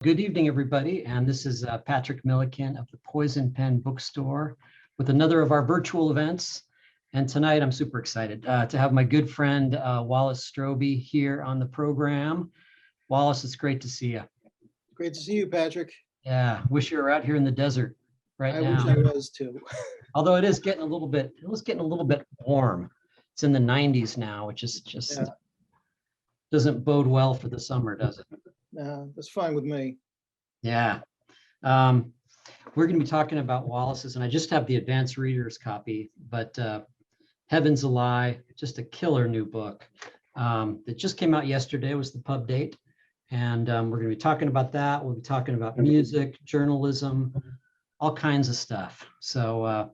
Good evening, everybody, and this is Patrick Millikin of the Poison Pen Bookstore with another of our virtual events. And tonight, I'm super excited to have my good friend Wallace Stroby here on the program. Wallace, it's great to see you. Great to see you, Patrick. Yeah, wish you were out here in the desert right now. I wish I was too. Although it was getting a little bit warm. It's in the 90s now, which is just doesn't bode well for the summer, does it? No, that's fine with me. Yeah. We're going to be talking about Wallace's, and I just have the advanced reader's copy, but Heaven's a Lie, just a killer new book that just came out yesterday, was the pub date. And we're going to be talking about that. We'll be talking about music, journalism, all kinds of stuff. So,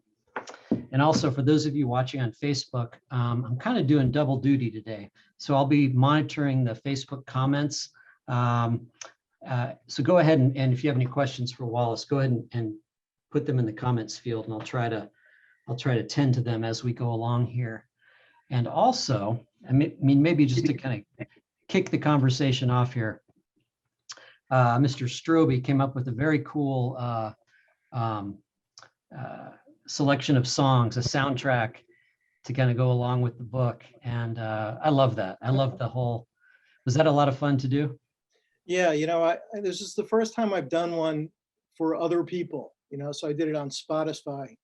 and also for those of you watching on Facebook, I'm kind of doing double duty today. So I'll be monitoring the Facebook comments. So go ahead and if you have any questions for Wallace, go ahead and put them in the comments field, and I'll try to tend to them as we go along here. And also, I mean, maybe just to kind of kick the conversation off here, Mr. Stroby came up with a very cool selection of songs, a soundtrack to kind of go along with the book, and I love that. I love the whole. Was that a lot of fun to do? Yeah, this is the first time I've done one for other people, so I did it on Spotify.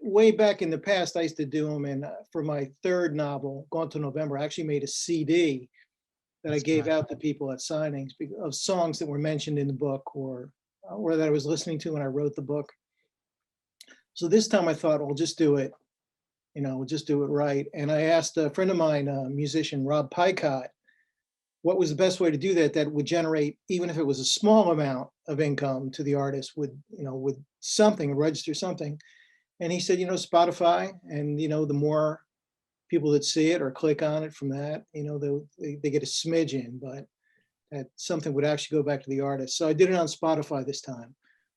Way back in the past, I used to do them, and for my third novel, Gone to November, I actually made a CD that I gave out to people at signings of songs that were mentioned in the book or that I was listening to when I wrote the book. So this time I thought, we'll just do it, we'll just do it right. And I asked a friend of mine, musician Rob Picott, what was the best way to do that would generate, even if it was a small amount of income to the artist, with something, register something. And he said, Spotify, and the more people that see it or click on it from that, they get a smidgen, but that something would actually go back to the artist. So I did it on Spotify this time.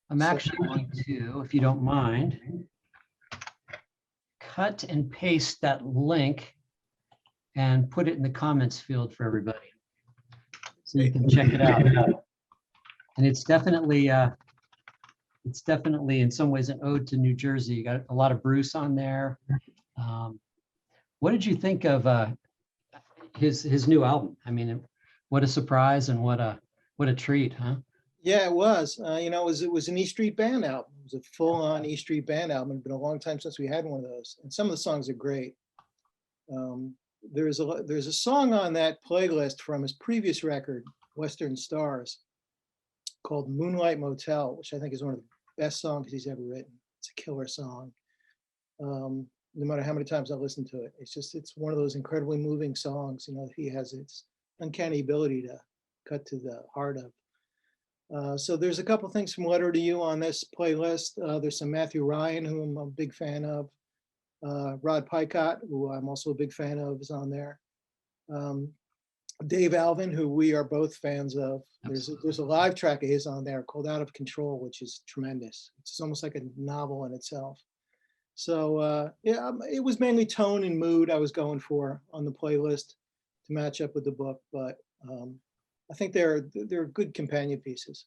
I'm actually going to, if you don't mind, cut and paste that link and put it in the comments field for everybody, so you can check it out. And it's definitely in some ways an ode to New Jersey. You got a lot of Bruce on there. What did you think of his new album? I mean, what a surprise and what a treat, huh? Yeah, it was. It was an E Street Band album. It was a full-on E Street Band album. It's been a long time since we had one of those, and some of the songs are great. There's a song on that playlist from his previous record, Western Stars, called Moonlight Motel, which I think is one of the best songs he's ever written. It's a killer song. No matter how many times I listen to it, it's one of those incredibly moving songs. He has its uncanny ability to cut to the heart of. So there's a couple things from Letter to You on this playlist. There's some Matthew Ryan, who I'm a big fan of. Rod Picott, who I'm also a big fan of, is on there. Dave Alvin, who we are both fans of. There's a live track of his on there called Out of Control, which is tremendous. It's almost like a novel in itself. So it was mainly tone and mood I was going for on the playlist to match up with the book, but I think they're good companion pieces.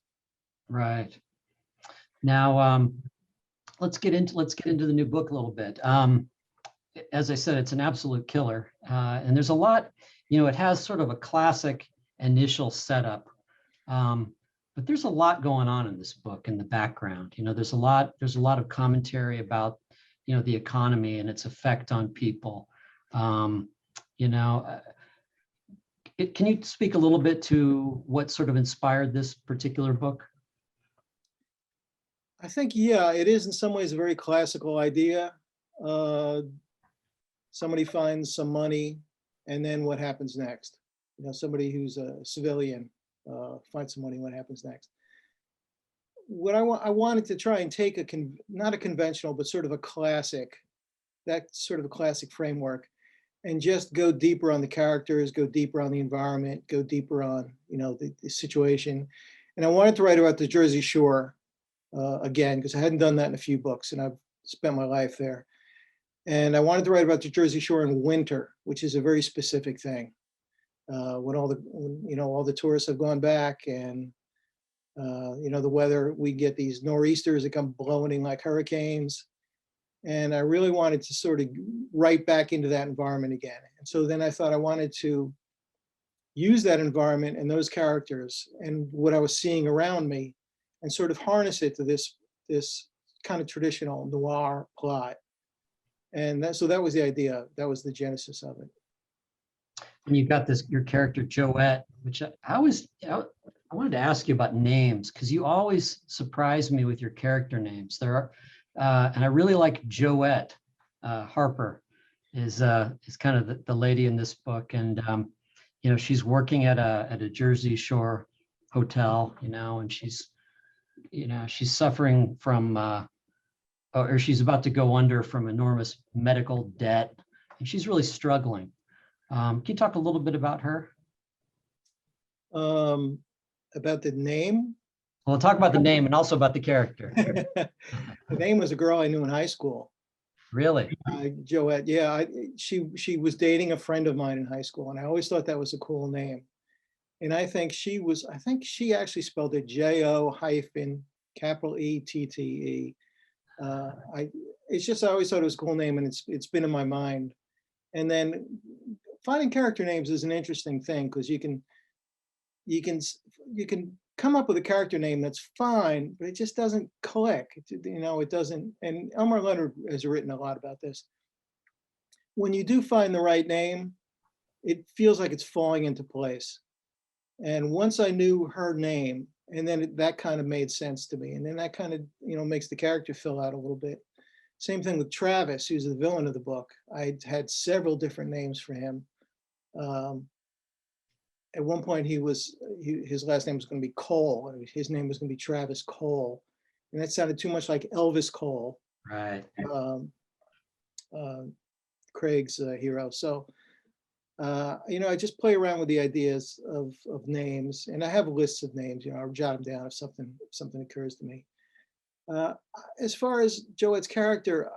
Right. Now, let's get into the new book a little bit. As I said, it's an absolute killer, and there's a lot. It has sort of a classic initial setup, but there's a lot going on in this book in the background. There's a lot of commentary about the economy and its effect on people. Can you speak a little bit to what sort of inspired this particular book? I think, yeah, it is in some ways a very classical idea. Somebody finds some money, and then what happens next? Somebody who's a civilian finds some money, what happens next? What I wanted to try and take not a conventional, but sort of a classic, that sort of a classic framework, and just go deeper on the characters, go deeper on the environment, go deeper on, the situation. And I wanted to write about the Jersey Shore again, because I hadn't done that in a few books, and I've spent my life there. And I wanted to write about the Jersey Shore in winter, which is a very specific thing. when all the tourists have gone back, and the weather, we get these nor'easters that come blowing in like hurricanes. And I really wanted to sort of right back into that environment again. And so then I thought I wanted to use that environment and those characters and what I was seeing around me and sort of harness it to this kind of traditional noir plot. And so that was the idea. That was the genesis of it. And you've got your character Joette, which I wanted to ask you about names, because you always surprise me with your character names. There are, and I really like Joette. Harper is kind of the lady in this book, and she's working at a Jersey Shore hotel, and she's suffering from, or she's about to go under from enormous medical debt, and she's really struggling. Can you talk a little bit about her? About the name? Well, talk about the name and also about the character. The name was a girl I knew in high school. Really? Joette. Yeah, she was dating a friend of mine in high school, and I always thought that was a cool name. And I think she actually spelled it JO-ETTE. It's just, I always thought it was a cool name, and it's been in my mind. And then finding character names is an interesting thing, because you can come up with a character name that's fine, but it just doesn't click. It doesn't. And Elmore Leonard has written a lot about this. When you do find the right name, it feels like it's falling into place. And once I knew her name, and then that kind of made sense to me, and then that kind of makes the character fill out a little bit. Same thing with Travis, who's the villain of the book. I had several different names for him. At one point, his last name was going to be Cole, and his name was going to be Travis Cole, and that sounded too much like Elvis Cole, right? Craig's hero. So, I just play around with the ideas of names, and I have lists of names. I'll jot them down if something occurs to me. As far as Joette's character,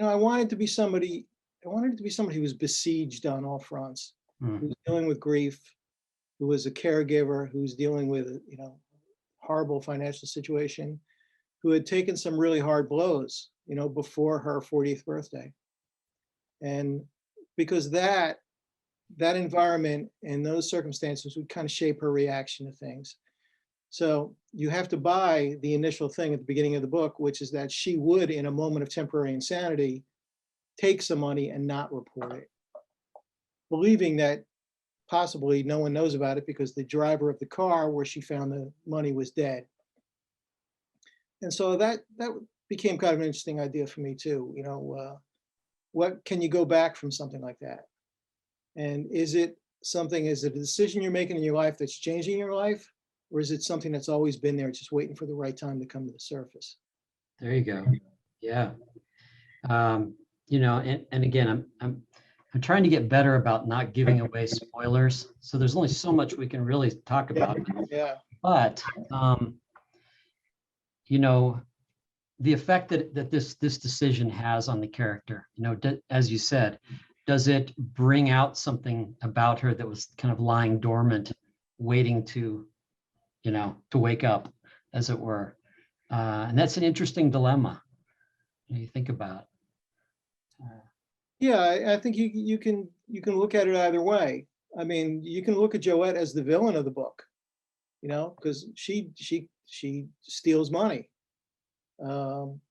I wanted to be somebody who was besieged on all fronts, who's dealing with grief, who was a caregiver, who's dealing with, horrible financial situation, who had taken some really hard blows, before her 40th birthday. And because that environment and those circumstances would kind of shape her reaction to things. So you have to buy the initial thing at the beginning of the book, which is that she would, in a moment of temporary insanity, take some money and not report it, believing that possibly no one knows about it because the driver of the car where she found the money was dead. And so that became kind of an interesting idea for me too. What can you go back from something like that? And is it a decision you're making in your life that's changing your life? Or is it something that's always been there, just waiting for the right time to come to the surface? There you go. Yeah. And again, I'm trying to get better about not giving away spoilers. So there's only so much we can really talk about. Yeah. But the effect that this decision has on the character, as you said, does it bring out something about her that was kind of lying dormant, waiting to wake up, as it were? And that's an interesting dilemma. You think about. Yeah, I think you can look at it either way. I mean, you can look at Joette as the villain of the book, because she steals money.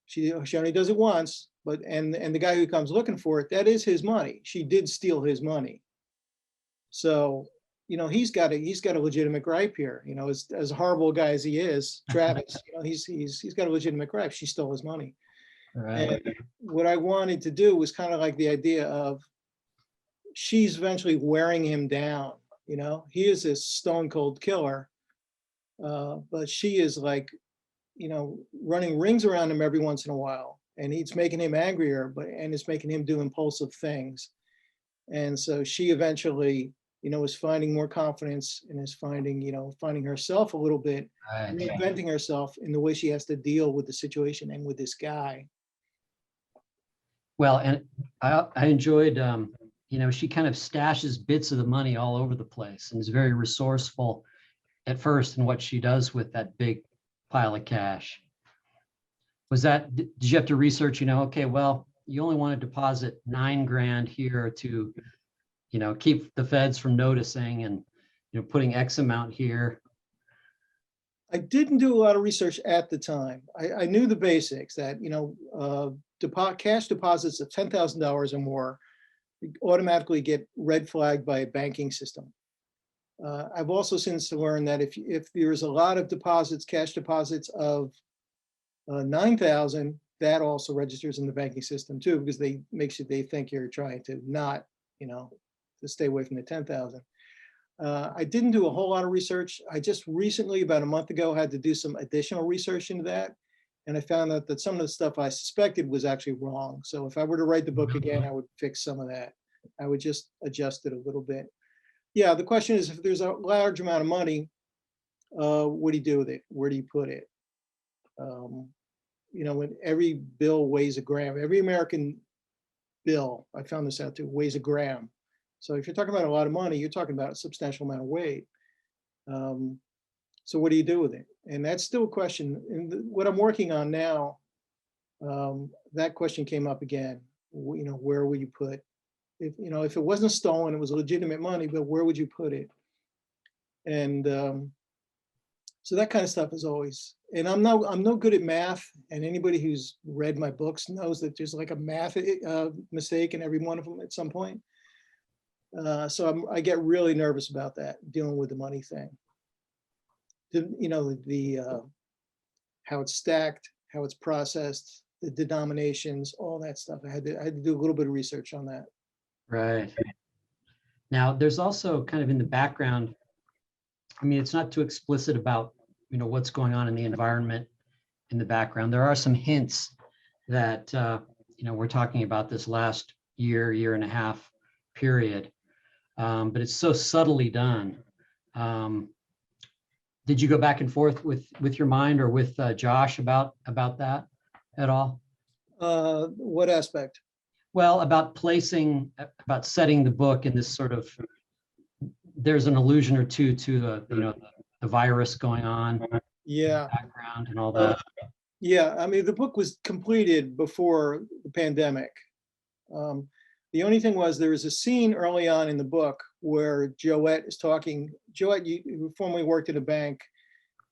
She only does it once, but and the guy who comes looking for it, that is his money. She did steal his money. So, he's got a legitimate gripe here. As horrible a guy as he is, Travis, he's got a legitimate gripe. She stole his money. Right. And what I wanted to do was kind of like the idea of she's eventually wearing him down. He is a stone cold killer, but she is like, running rings around him every once in a while, and it's making him angrier, and it's making him do impulsive things. And so she eventually, is finding more confidence and is finding herself a little bit, Right. reinventing herself in the way she has to deal with the situation and with this guy. Well, and I enjoyed she kind of stashes bits of the money all over the place and is very resourceful at first in what she does with that big pile of cash. Did you have to research, okay, well, you only want to deposit 9 grand here to, keep the feds from noticing, and, putting X amount here. I didn't do a lot of research at the time. I knew the basics that, cash deposits of $10,000 or more automatically get red flagged by a banking system. I've also since learned that if there's a lot of deposits, cash deposits of 9,000, that also registers in the banking system too, because they think you're trying to not, to stay away from the 10,000. I didn't do a whole lot of research. I just recently, about a month ago, had to do some additional research into that. And I found out that some of the stuff I suspected was actually wrong. So if I were to write the book again, I would fix some of that. I would just adjust it a little bit. Yeah, the question is, if there's a large amount of money, what do you do with it? Where do you put it? When every bill weighs a gram, every American bill, I found this out too, weighs a gram. So if you're talking about a lot of money, you're talking about a substantial amount of weight. So what do you do with it? And that's still a question. And what I'm working on now, that question came up again. Where would you put, if it wasn't stolen, it was legitimate money, but where would you put it? And so that kind of stuff is always, and I'm no good at math, and anybody who's read my books knows that there's like a math mistake in every one of them at some point. So I get really nervous about that, dealing with the money thing. How it's stacked, how it's processed, the denominations, all that stuff. I had to do a little bit of research on that. Right. Now, there's also kind of in the background, it's not too explicit about, what's going on in the environment in the background. There are some hints that, we're talking about this last year and a half period, but it's so subtly done. Did you go back and forth with your mind or with Josh about that at all? What aspect? Well, about setting the book in this sort of, there's an allusion or two to the virus going on. Yeah. In the background and all that. Yeah, the book was completed before the pandemic. The only thing was there was a scene early on in the book where Joette is talking. Joette, you formerly worked at a bank,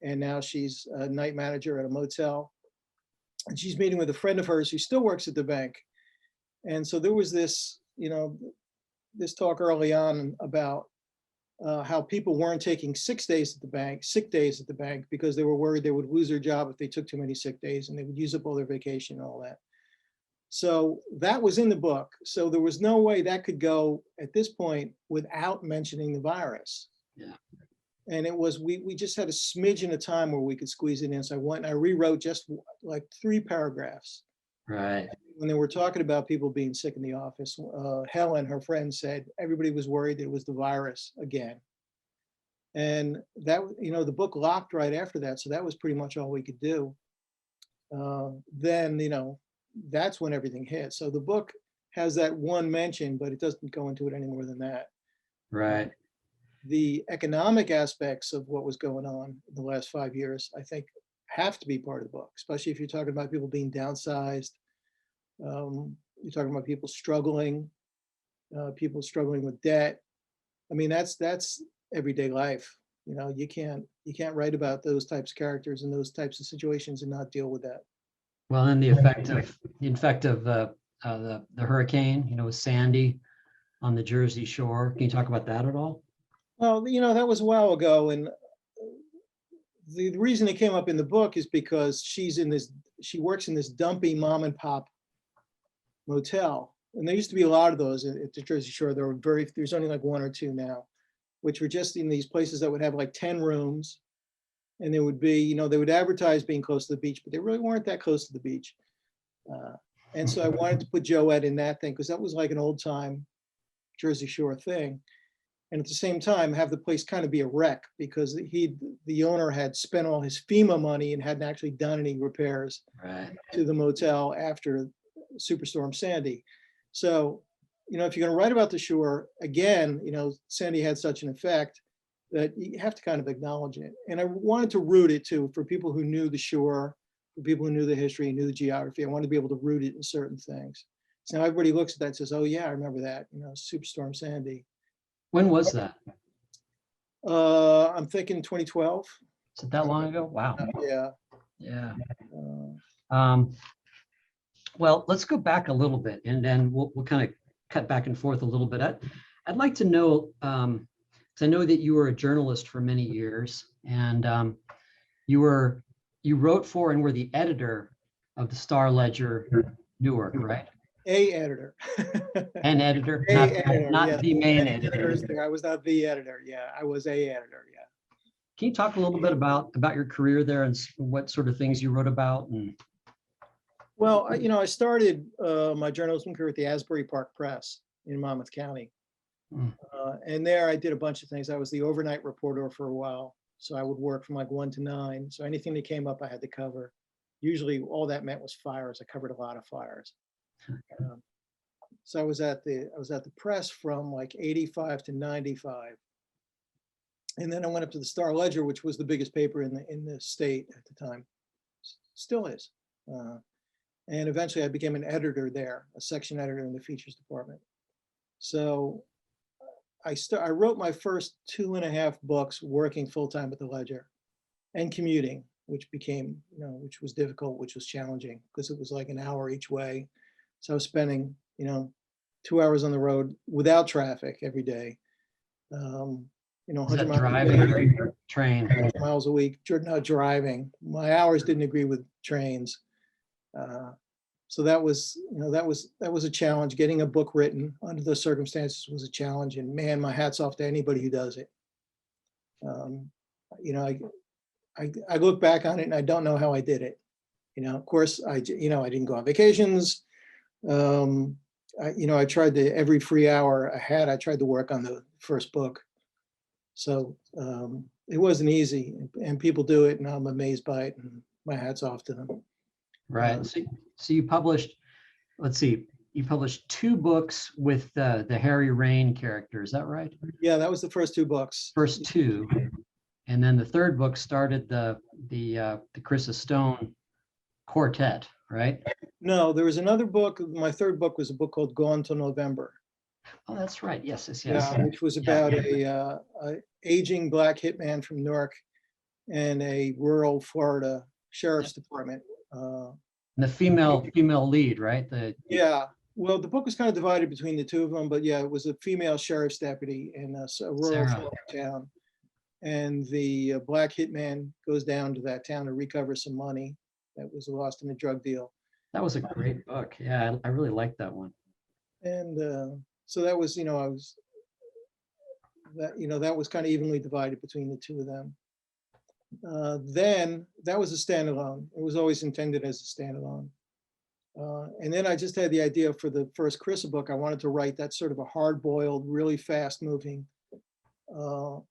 and now she's a night manager at a motel. And she's meeting with a friend of hers who still works at the bank. And so there was this, this talk early on about how people weren't taking sick days at the bank, because they were worried they would lose their job if they took too many sick days, and they would use up all their vacation and all that. So that was in the book. So there was no way that could go at this point without mentioning the virus. Yeah. And it was, we just had a smidgen of time where we could squeeze it in. So I went and I rewrote just like 3 paragraphs. Right. When they were talking about people being sick in the office, Helen, her friend, said everybody was worried that it was the virus again. And that, the book locked right after that. So that was pretty much all we could do. Then, that's when everything hit. So the book has that one mention, but it doesn't go into it any more than that. Right. The economic aspects of what was going on in the last 5 years, I think, have to be part of the book, especially if you're talking about people being downsized. You're talking about people struggling with debt. That's everyday life. You can't write about those types of characters and those types of situations and not deal with that. Well, and the effect of the hurricane, with Sandy on the Jersey Shore. Can you talk about that at all? Well, that was a while ago, and the reason it came up in the book is because she works in this dumpy mom and pop motel, and there used to be a lot of those at the Jersey Shore. There's only like 1 or 2 now, which were just in these places that would have like 10 rooms. And there would be, they would advertise being close to the beach, but they really weren't that close to the beach. And so I wanted to put Joette in that thing, because that was like an old time Jersey Shore thing. And at the same time, have the place kind of be a wreck, because the owner had spent all his FEMA money and hadn't actually done any repairs to the motel after Superstorm Sandy. So if you're going to write about the shore, again, Sandy had such an effect that you have to kind of acknowledge it. And I wanted to root it too, for people who knew the shore, for people who knew the history, knew the geography. I wanted to be able to root it in certain things. So now everybody looks at that and says, oh yeah, I remember that, Superstorm Sandy. When was that? I'm thinking 2012. Is it that long ago? Wow. Yeah. Yeah. Uh, Well, let's go back a little bit, and then we'll kind of cut back and forth a little bit. I'd like to know, because I know that you were a journalist for many years, and you wrote for and were the editor of the Star Ledger Newark, right? A editor. An editor, A not, editor, not yeah. the main Many editor. editors there. I was not the editor. Yeah, I was a editor. Yeah. Can you talk a little bit about your career there and what sort of things you wrote about? And Well, I started my journalism career at the Asbury Park Press in Monmouth County. And there I did a bunch of things. I was the overnight reporter for a while. So I would work from like 1 to 9. So anything that came up, I had to cover. Usually all that meant was fires. I covered a lot of fires. So I was at the press from like 85 to 95. And then I went up to the Star Ledger, which was the biggest paper in the state at the time. Still is. And eventually I became an editor there, a section editor in the features department. So I wrote my first 2.5 books working full-time at the Ledger and commuting, which became, which was difficult, which was challenging because it was like an hour each way. So I was spending, 2 hours on the road without traffic every day. is 100 that driving or train? miles a week, not driving. My hours didn't agree with trains. So that was a challenge. Getting a book written under those circumstances was a challenge. And man, my hat's off to anybody who does it. I look back on it and I don't know how I did it. Of course, I didn't go on vacations. I tried to, every free hour I had, I tried to work on the first book. So it wasn't easy, and people do it, and I'm amazed by it, and my hat's off to them. Right. So you published, let's see, you published 2 books with the Harry Rain character. Is that right? Yeah, that was the first 2 books. First 2, and then the third book started the Chris Stone quartet, right? No, there was another book. My third book was a book called Gone to November. Oh, that's right. Yes. Yeah, which was about a aging black hitman from Newark and a rural Florida sheriff's department. And the female lead, right? Yeah. Well, the book was kind of divided between the 2 of them, but yeah, it was a female sheriff's deputy in a rural Florida town. And the black hitman goes down to that town to recover some money that was lost in a drug deal. That was a great book. Yeah, I really liked that one. And so that was, that was kind of evenly divided between the 2 of them. Then that was a standalone. It was always intended as a standalone. And then I just had the idea for the first Chris book. I wanted to write that sort of a hard-boiled, really fast-moving, book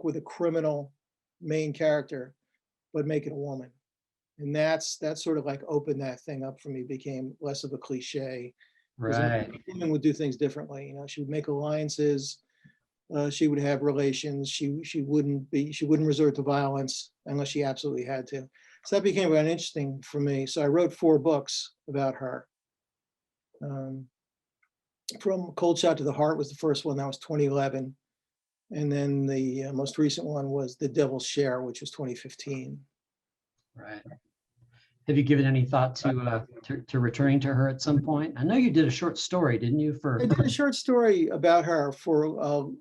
with a criminal main character, but make it a woman. And that's sort of like opened that thing up for me, became less of a cliche. Right. Women would do things differently. She would make alliances. She would have relations. She wouldn't resort to violence unless she absolutely had to. So that became very interesting for me. So I wrote 4 books about her. From Cold Shot to the Heart was the first one. That was 2011. And then the most recent one was The Devil's Share, which was 2015. Right. Have you given any thought to returning to her at some point? I know you did a short story, didn't you? I did a short story about her for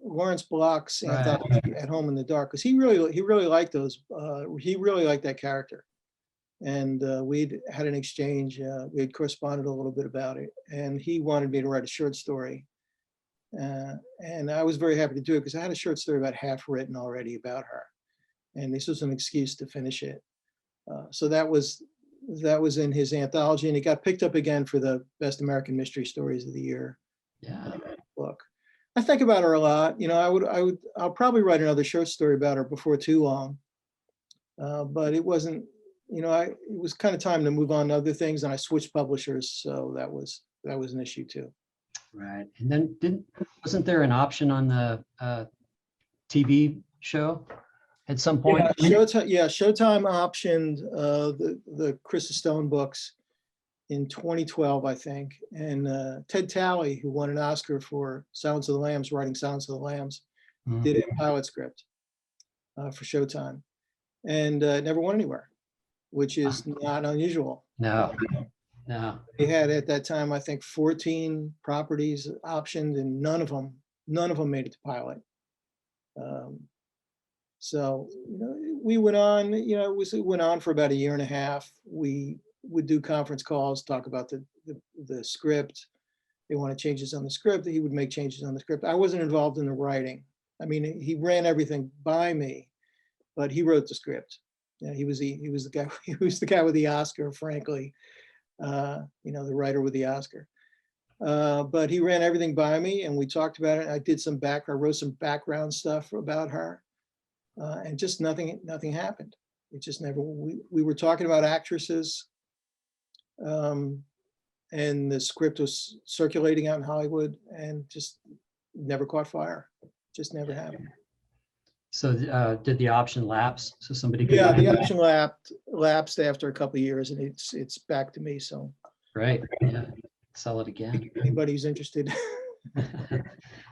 Lawrence Block's anthology At Home in the Dark, because he really liked those. He really liked that character, and we'd had an exchange. We had corresponded a little bit about it, and he wanted me to write a short story, and I was very happy to do it because I had a short story about half written already about her, and this was an excuse to finish it. So that was in his anthology, and it got picked up again for the Best American Mystery Stories of the Year. Yeah. Book. I think about her a lot. I'll probably write another short story about her before too long. But it wasn't, it was kind of time to move on to other things, and I switched publishers, so that was that was an issue too. Right. And then wasn't there an option on the TV show at some point? Showtime optioned the Chris Stone books in 2012, I think. And Ted Talley, who won an Oscar for Silence of the Lambs, writing Silence of the Lambs, did a pilot script for Showtime, and it never went anywhere, which is not unusual. No. They had at that time, I think, 14 properties optioned, and none of them made it to pilot. So, we went on, it went on for about a year and a half. We would do conference calls, talk about the script. They want to changes on the script. He would make changes on the script. I wasn't involved in the writing. I mean, he ran everything by me, but he wrote the script. He was the guy. He was the guy with the Oscar, frankly. The writer with the Oscar. But he ran everything by me, and we talked about it. I wrote some background stuff about her, and just nothing happened. It just never. We were talking about actresses, and the script was circulating out in Hollywood, and just never caught fire. Just never happened. So did the option lapse? So somebody could the option lapsed after a couple of years, and it's back to me. So right, yeah, sell it again. Anybody who's interested.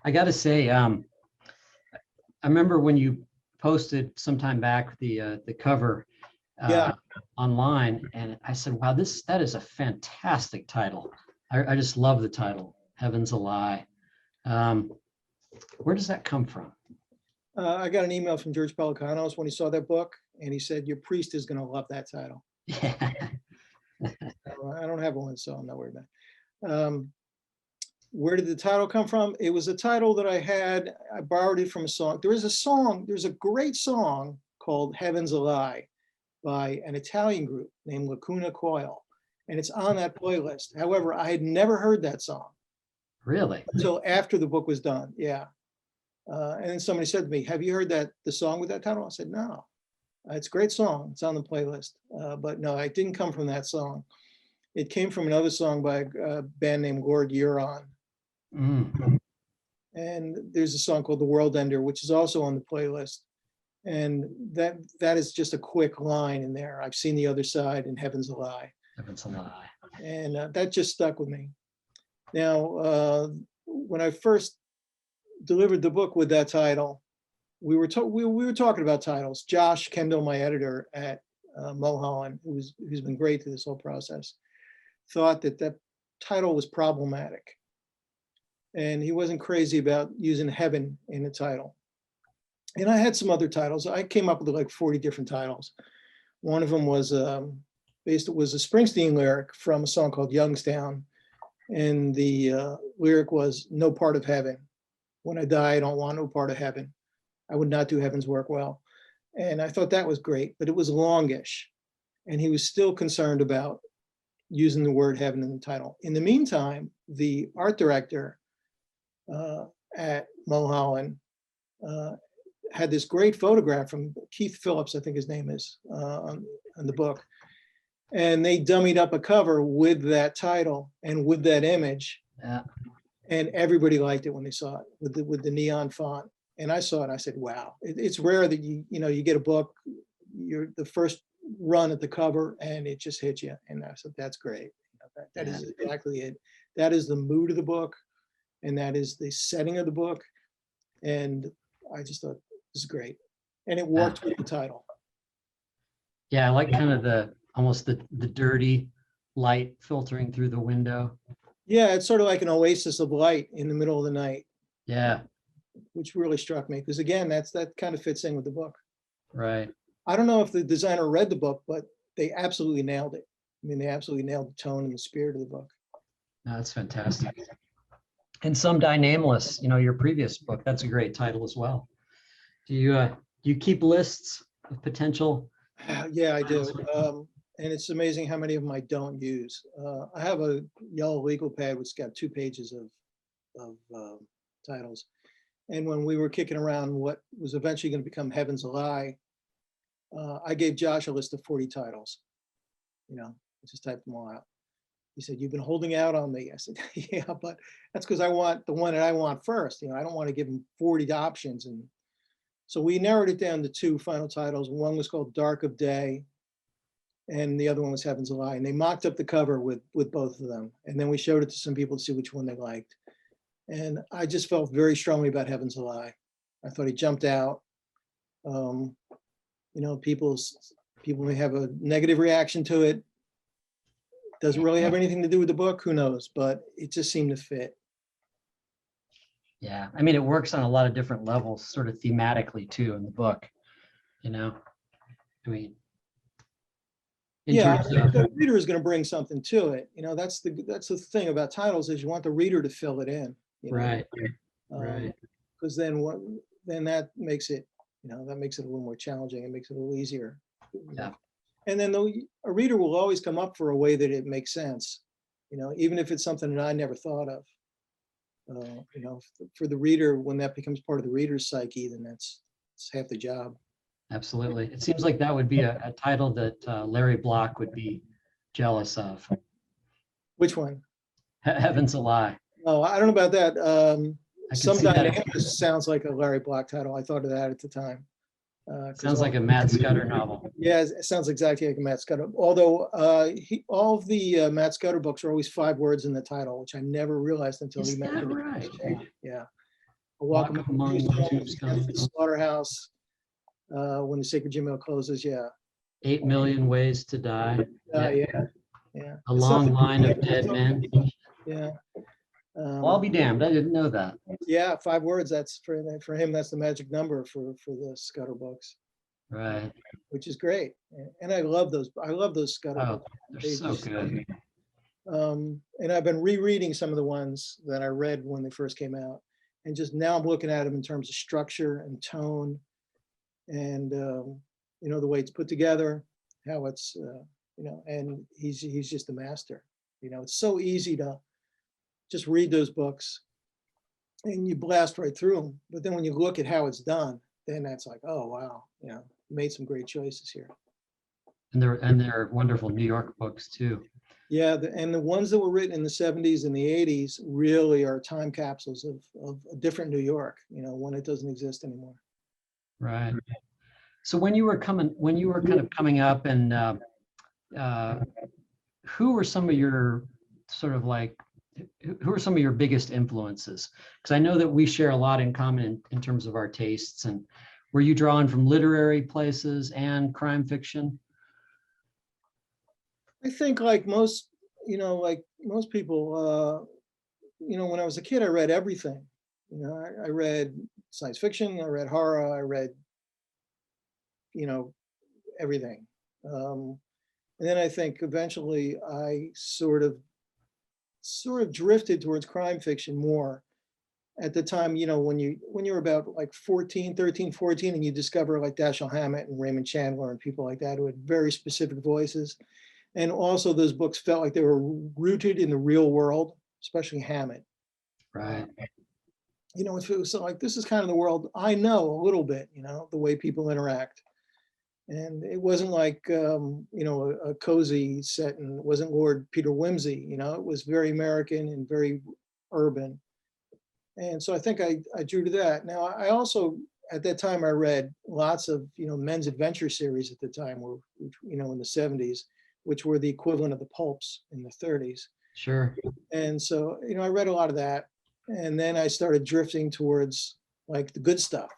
I got to say, I remember when you posted sometime back the cover online, and I said, "Wow, that is a fantastic title." I just love the title, "Heaven's a Lie." Where does that come from? I got an email from George Pelicanos when he saw that book, and he said, "Your priest is going to love that title." Yeah. I don't have one, so I'm not worried about it. Where did the title come from? It was a title that I borrowed it from a song. There's a great song called "Heaven's a Lie" by an Italian group named Lacuna Coil, and it's on that playlist. However, I had never heard that song. Really? Until after the book was done, yeah. And then somebody said to me, "Have you heard the song with that title?" I said, "No." It's a great song. It's on the playlist. But no, it didn't come from that song. It came from another song by a band named Lord Huron. And there's a song called "The World Ender," which is also on the playlist. And that is just a quick line in there. "I've seen the other side, and heaven's a lie." Heaven's a lie. And that just stuck with me. Now, when I first delivered the book with that title, we were talking about titles. Josh Kendall, my editor at Mulholland, who's been great through this whole process, thought that title was problematic, and he wasn't crazy about using heaven in the title. And I had some other titles. I came up with like 40 different titles. One of them was a Springsteen lyric from a song called Youngstown, and the lyric was, "No part of heaven. When I die, I don't want no part of heaven. I would not do heaven's work well." And I thought that was great, but it was longish. And he was still concerned about using the word heaven in the title. In the meantime, the art director at Mulholland had this great photograph from Keith Phillips, I think his name is, on the book. And they dummied up a cover with that title and with that image. Yeah. And everybody liked it when they saw it with the neon font. And I saw it, I said, wow, it's rare that you get a book, you're the first run at the cover and it just hits you. And I said, that's great. That is exactly it. That is the mood of the book, and that is the setting of the book. And I just thought, this is great. And it worked with the title. Yeah, I like kind of almost the dirty light filtering through the window. Yeah, it's sort of like an oasis of light in the middle of the night. Yeah. Which really struck me, because again, that kind of fits in with the book. Right. I don't know if the designer read the book, but they absolutely nailed it. I mean, they absolutely nailed the tone and the spirit of the book. No, that's fantastic. And Some Die Nameless, your previous book, that's a great title as well. Do you keep lists of potential? Yeah, I do. And it's amazing how many of them I don't use. I have a yellow legal pad which got 2 pages of titles. And when we were kicking around what was eventually going to become Heaven's a Lie, I gave Josh a list of 40 titles. I just typed them all out. he said, "You've been holding out on me." I said, "Yeah, but that's because I want the one that I want first. I don't want to give him 40 options." And so we narrowed it down to two final titles. One was called Dark of Day, and the other one was Heaven's a Lie. And they mocked up the cover with both of them. And then we showed it to some people to see which one they liked. And I just felt very strongly about Heaven's a Lie. I thought he jumped out. People may have a negative reaction to it. Doesn't really have anything to do with the book, who knows, but it just seemed to fit. Yeah, I mean, it works on a lot of different levels, sort of thematically too in the book, I mean, in Yeah, terms of, the reader is going to bring something to it. That's the thing about titles, is you want the reader to fill it in. right, right. Because then that makes it, that makes it a little more challenging. It makes it a little easier. Yeah. And then a reader will always come up for a way that it makes sense, even if it's something that I never thought of. For the reader, when that becomes part of the reader's psyche, then it's half the job. Absolutely. It seems like that would be a title that Larry Block would be jealous of. Which one? Heaven's a Lie. Oh, I don't know about that. I can Some see that. Dynamics sounds like a Larry Block title. I thought of that at the time. Sounds like a Matt Scudder novel. Yeah, it sounds exactly like a Matt Scudder. Although all of the Matt Scudder books are always 5 words in the title, which I never realized until Is he that mentioned right? it. Yeah. Walk among the tombstones. The Slaughterhouse, when the Sacred Gym Mill closes. Yeah. 8 million ways to die. Yeah. A long line of dead men. Yeah. Well, I'll be damned. I didn't know that. Yeah, 5 words. That's for him. That's the magic number for the Scudder books. Right. Which is great. And I love those. Scudder Oh, books. they're so good. And I've been rereading some of the ones that I read when they first came out, and just now I'm looking at them in terms of structure and tone, and the way it's put together, how it's and he's just a master. It's so easy to just read those books and you blast right through them, but then when you look at how it's done, then that's like, oh wow, you made some great choices here. And they're wonderful New York books too. Yeah, and the ones that were written in the 70s and the 80s really are time capsules of a different New York, when it doesn't exist anymore. Right. So when you were kind of coming up, and who were some of your who are some of your biggest influences? Because I know that we share a lot in common in terms of our tastes. And were you drawing from literary places and crime fiction? I think like most people, when I was a kid, I read everything. I read science fiction, I read horror, I read, everything. And then I think eventually I sort of drifted towards crime fiction more. At the time, when you're about like 13, 14, and you discover like Dashiell Hammett and Raymond Chandler and people like that who had very specific voices. And also those books felt like they were rooted in the real world, especially Hammett. Right. It was like, this is kind of the world I know a little bit, the way people interact. And it wasn't like, a cozy set, and it wasn't Lord Peter Wimsey, it was very American and very urban. And so I think I drew to that. Now, I also, at that time, I read lots of, men's adventure series at the time, in the 70s, which were the equivalent of the pulps in the 30s. Sure. And so, I read a lot of that. And then I started drifting towards like the good stuff,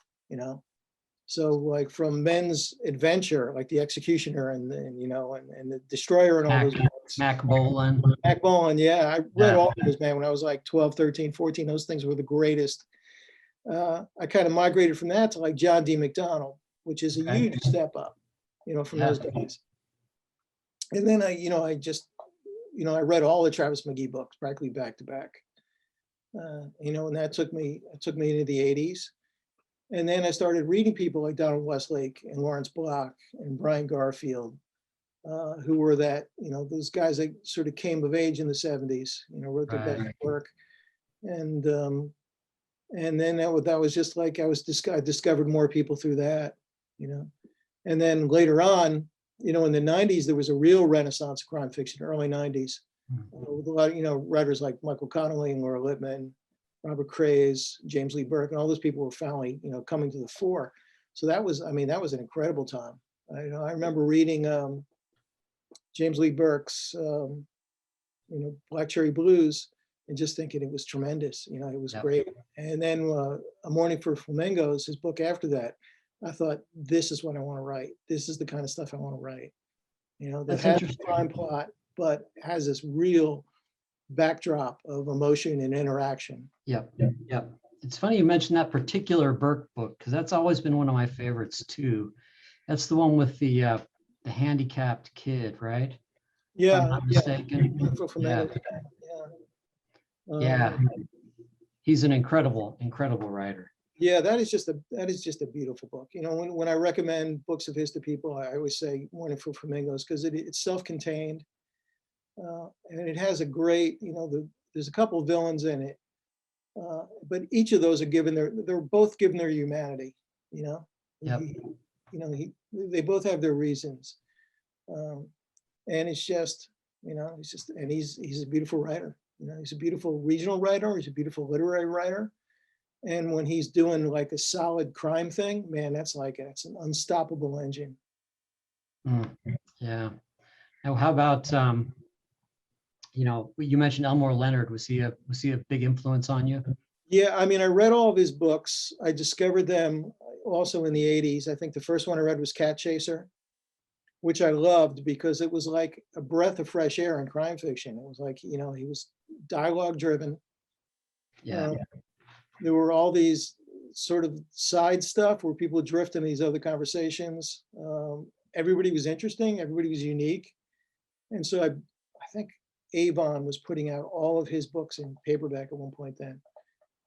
So like from men's adventure, like The Executioner and The Destroyer and all those books. Mac Bolan. Yeah. I read all of those, man, when I was like 12, 13, 14. Those things were the greatest. I kind of migrated from that to like John D. McDonald, which is a huge step up, from those days. And then I just, I read all the Travis McGee books practically back to back. And that took me into the 80s. And then I started reading people like Donald Westlake and Lawrence Block and Brian Garfield, who were those guys that sort of came of age in the 70s, wrote their best work. And then that was just like, I discovered more people through that, And then later on, in the 90s, there was a real renaissance of crime fiction, early 90s. with a lot of, writers like Michael Connolly and Laura Lippman, Robert Craze, James Lee Burke, and all those people were finally, coming to the fore. So that was an incredible time. I remember reading James Lee Burke's, Black Cherry Blues, and just thinking it was tremendous. It was great. And then A Morning for Flamingos, his book after that, I thought, this is what I want to write. This is the kind of stuff I want to write. That has a crime plot, but has this real backdrop of emotion and interaction. Yep. It's funny you mentioned that particular Burke book, because that's always been one of my favorites too. That's the one with the handicapped kid, right? Yeah, If I'm not mistaken. Yeah. He's an incredible writer. Yeah, that is just a beautiful book. When I recommend books of his to people, I always say Morning for Flamingos, because it's self-contained, and it has a great, there's a couple of villains in it, but each of those they're both given their humanity. Yep. They both have their reasons, and it's just, and he's a beautiful writer. He's a beautiful regional writer. He's a beautiful literary writer. And when he's doing like a solid crime thing, man, it's an unstoppable engine. Yeah. Now, how about, you mentioned Elmore Leonard. Was he a big influence on you? Yeah, I read all of his books. I discovered them also in the 80s. I think the first one I read was Cat Chaser, which I loved because it was like a breath of fresh air in crime fiction. It was like, he was dialogue driven. Yeah. There were all these sort of side stuff where people drift in these other conversations. Everybody was interesting. Everybody was unique. And so I think Avon was putting out all of his books in paperback at one point then.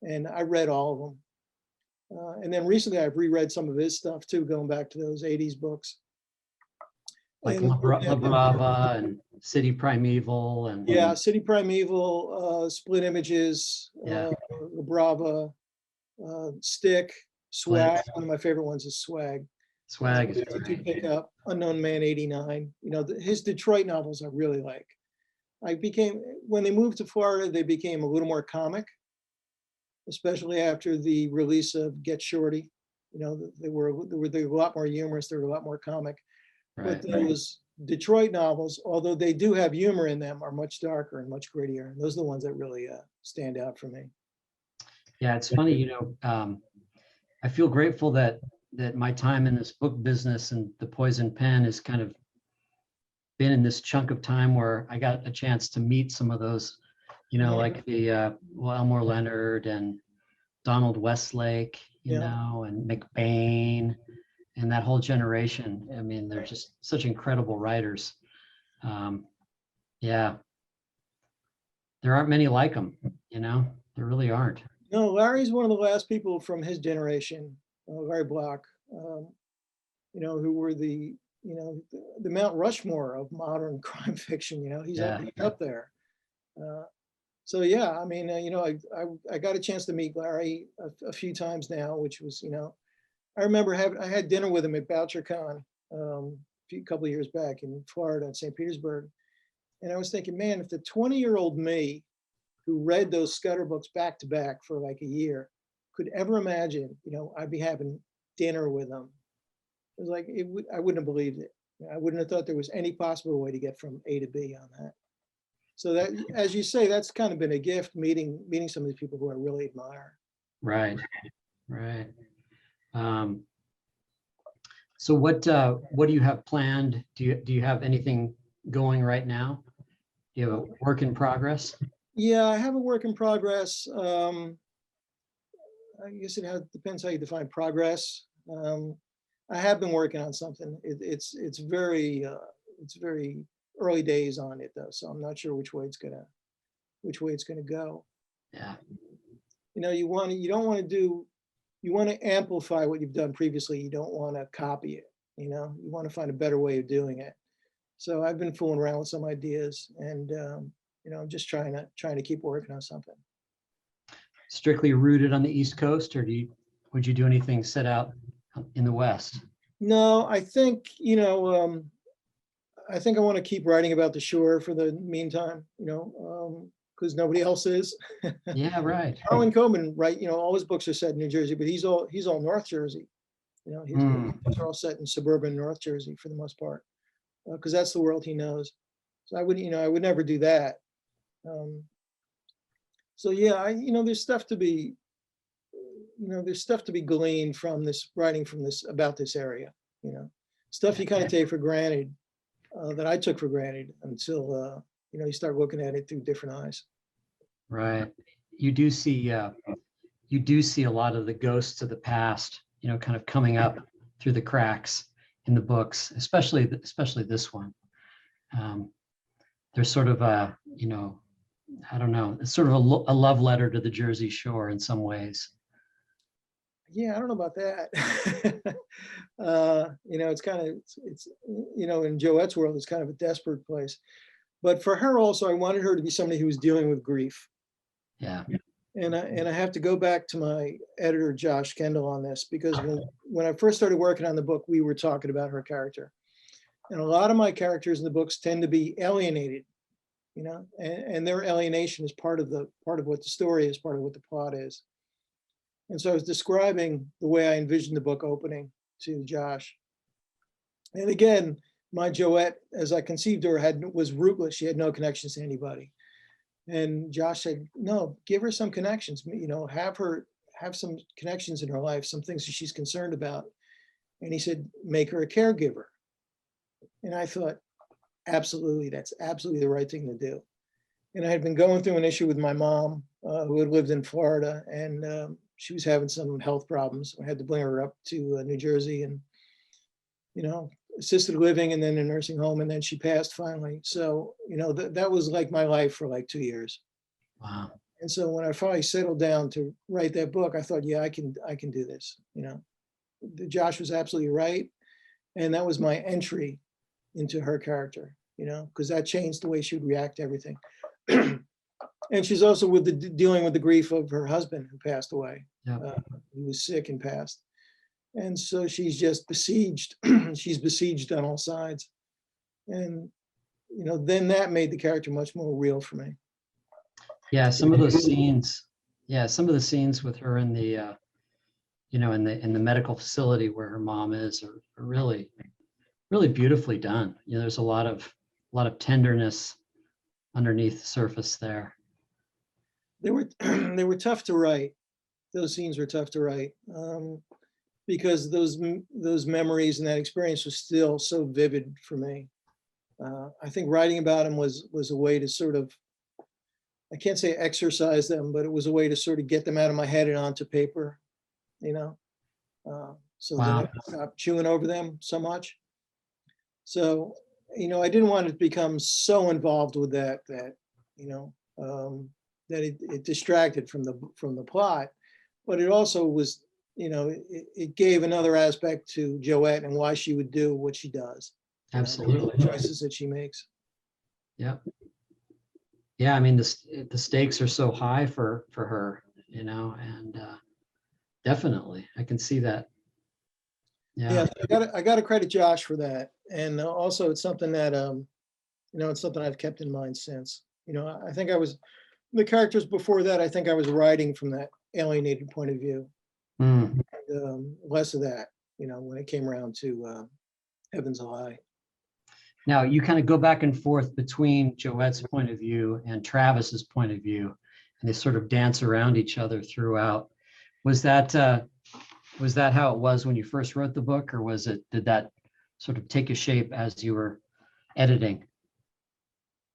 And I read all of them. And then recently I've reread some of his stuff too, going back to those 80s books. Like La Brava and City Primeval and City Primeval, Split Images, La Brava, Stick, Swag. One of my favorite ones is Swag. Swag is great. Pick up Unknown Man 89. His Detroit novels I really like. When they moved to Florida, they became a little more comic, especially after the release of Get Shorty. They were a lot more humorous. They were a lot more comic. But those Detroit novels, although they do have humor in them, are much darker and much grittier. And those are the ones that really stand out for me. Yeah, it's funny, I feel grateful that my time in this book business and the Poison Pen has kind of been in this chunk of time where I got a chance to meet some of those, like the Elmore Leonard and Donald Westlake, and McBain. And that whole generation. They're just such incredible writers. There aren't many like them, there really aren't. No, Larry's one of the last people from his generation, Larry Block, who were the Mount Rushmore of modern crime fiction. He's up there. I got a chance to meet Larry a few times now, which was, I remember I had dinner with him at BoucherCon a couple of years back in Florida in St. Petersburg. And I was thinking, man, if the 20-year-old me who read those Scudder books back to back for like a year could ever imagine, I'd be having dinner with him. It was like, I wouldn't have believed it. I wouldn't have thought there was any possible way to get from A to B on that. So that, as you say, that's kind of been a gift, meeting some of these people who I really admire. Right. So what do you have planned? Do you have anything going right now? Do you have a work in progress? Yeah, I have a work in progress. I guess it depends how you define progress. I have been working on something. It's very early days on it though, so I'm not sure which way it's gonna go. Yeah. You want to amplify what you've done previously. You don't want to copy it. You want to find a better way of doing it. So I've been fooling around with some ideas, and I'm just trying to keep working on something. Strictly rooted on the East Coast, or would you do anything set out in the West? No, I think I think I want to keep writing about the shore for the meantime, because nobody else is. Yeah, right. Harlan Coben, right, all his books are set in New Jersey, but he's all North Jersey. His books are all set in suburban North Jersey for the most part, because that's the world he knows. So I would never do that. So yeah, there's stuff to be, gleaned from this writing from this about this area. Stuff you kind of take for granted, that I took for granted until you start looking at it through different eyes. Right. You do see a lot of the ghosts of the past, kind of coming up through the cracks in the books, especially this one. There's sort of a, I don't know, it's sort of a love letter to the Jersey Shore in some ways. Yeah, I don't know about that. It's kind of, it's in Joette's world, it's kind of a desperate place. But for her also, I wanted her to be somebody who was dealing with grief. Yeah. And I have to go back to my editor, Josh Kendall, on this, because when I first started working on the book, we were talking about her character. And a lot of my characters in the books tend to be alienated, and their alienation is part of what the story is, part of what the plot is. And so I was describing the way I envisioned the book opening to Josh. And again, my Joette, as I conceived her, was rootless. She had no connections to anybody. And Josh said, no, give her some connections, have some connections in her life, some things that she's concerned about. And he said, make her a caregiver. And I thought, absolutely, that's absolutely the right thing to do. And I had been going through an issue with my mom, who had lived in Florida, and she was having some health problems. I had to bring her up to New Jersey and, assisted living and then a nursing home. And then she passed finally. So, that was like my life for like 2 years. Wow. And so when I finally settled down to write that book, I thought, yeah, I can do this. Josh was absolutely right. And that was my entry into her character, because that changed the way she would react to everything. And she's also dealing with the grief of her husband who passed away. Yeah. He was sick and passed. And so she's just besieged. She's besieged on all sides. And, then that made the character much more real for me. Yeah, some of those scenes. Yeah, some of the scenes with her in the, in the medical facility where her mom is are really, really beautifully done. There's a lot of tenderness underneath the surface there. They were tough to write. Those scenes were tough to write, because those memories and that experience was still so vivid for me. I think writing about them was a way to sort of, I can't say exercise them, but it was a way to sort of get them out of my head and onto paper, so that I could stop chewing over them so much. So, I didn't want it to become so involved with that it distracted from the plot, but it also was, it gave another aspect to Joette and why she would do what she does. Absolutely. The choices that she makes. Yeah. Yeah, I mean, the stakes are so high for her, and definitely I can see that. Yeah. I got to credit Josh for that. And also it's something that, it's something I've kept in mind since. I think the characters before that, I think I was writing from that alienated point of view. Mm. And, less of that, when it came around to Heaven's a Lie. Now you kind of go back and forth between Joette's point of view and Travis's point of view, and they sort of dance around each other throughout. Was that how it was when you first wrote the book, or did that sort of take a shape as you were editing?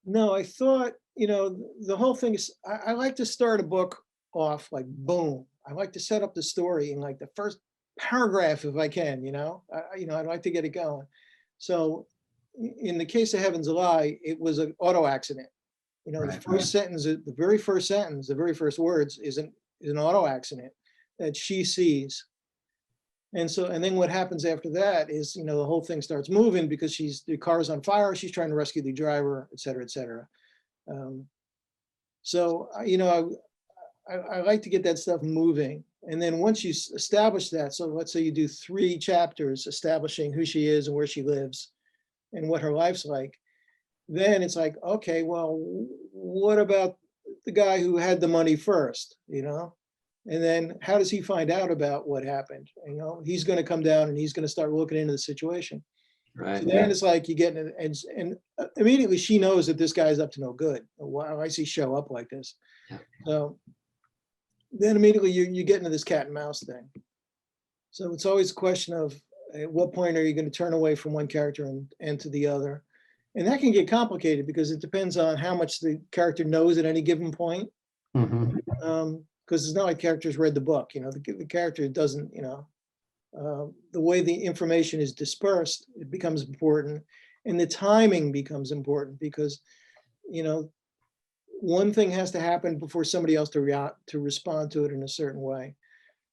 No, I thought, the whole thing is, I like to start a book off like boom. I like to set up the story in like the first paragraph if I can, I'd like to get it going. So in the case of Heaven's a Lie, it was an auto accident. Right. The first sentence, the very first sentence, the very first words is an auto accident that she sees. And then what happens after that is, the whole thing starts moving because the car's on fire. She's trying to rescue the driver, et cetera, et cetera. So, I like to get that stuff moving. And then once you establish that, so let's say you do 3 chapters establishing who she is and where she lives, and what her life's like, then it's like, okay, well, what about the guy who had the money first, you know? And then how does he find out about what happened? You know, he's going to come down and he's going to start looking into the situation. Right. So then it's like you get in, and immediately she knows that this guy's up to no good. Wow, I see show up like this. Yeah. So then immediately you get into this cat and mouse thing. So it's always a question of at what point are you going to turn away from one character and to the other? And that can get complicated because it depends on how much the character knows at any given point. Mhm. Because it's not like characters read the book, you know, the character doesn't, you know, the way the information is dispersed, it becomes important. And the timing becomes important because, you know, one thing has to happen before somebody else to respond to it in a certain way.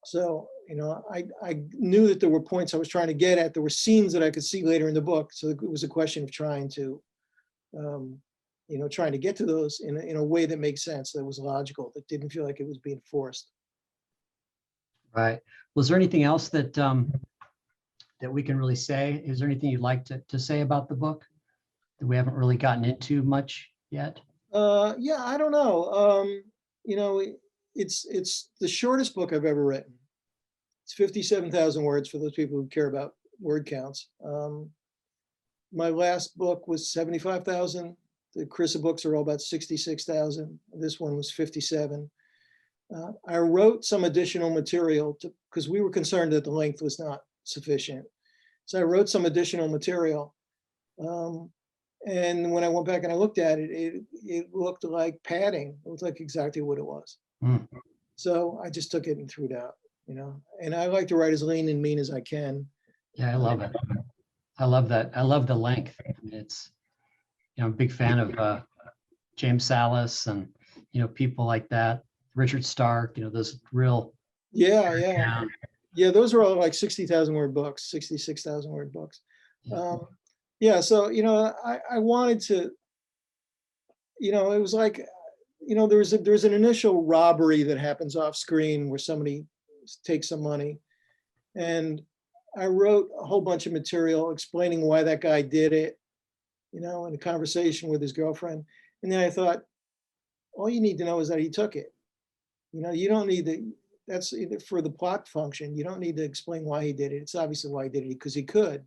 So, you know, I knew that there were points I was trying to get at. There were scenes that I could see later in the book. So it was a question of trying to, you know, trying to get to those in a way that makes sense, that was logical, that didn't feel like it was being forced. Right. Was there anything else that that we can really say? Is there anything you'd like to say about the book that we haven't really gotten into much yet? Yeah, I don't know. You know, it's the shortest book I've ever written. It's 57,000 words for those people who care about word counts. My last book was 75,000. The Carissa books are all about 66,000. This one was 57. I wrote some additional material because we were concerned that the length was not sufficient. So I wrote some additional material. And when I went back and I looked at it, it looked like padding. It looked like exactly what it was. Mm. So I just took it and threw it out, you know, and I like to write as lean and mean as I can. Yeah, I love it. I love that. I love the length. I mean, it's, you know, I'm a big fan of James Salas and, you know, people like that, Richard Stark, you know, those real. Yeah. Yeah, those were all like 60,000 word books, 66,000 word books. Yeah. Yeah, so, you know, I wanted to, you know, it was like, you know, there's an initial robbery that happens off screen where somebody takes some money. And I wrote a whole bunch of material explaining why that guy did it, you know, in a conversation with his girlfriend. And then I thought, all you need to know is that he took it. You know, you don't need to, that's for the plot function. You don't need to explain why he did it. It's obviously why he did it, because he could.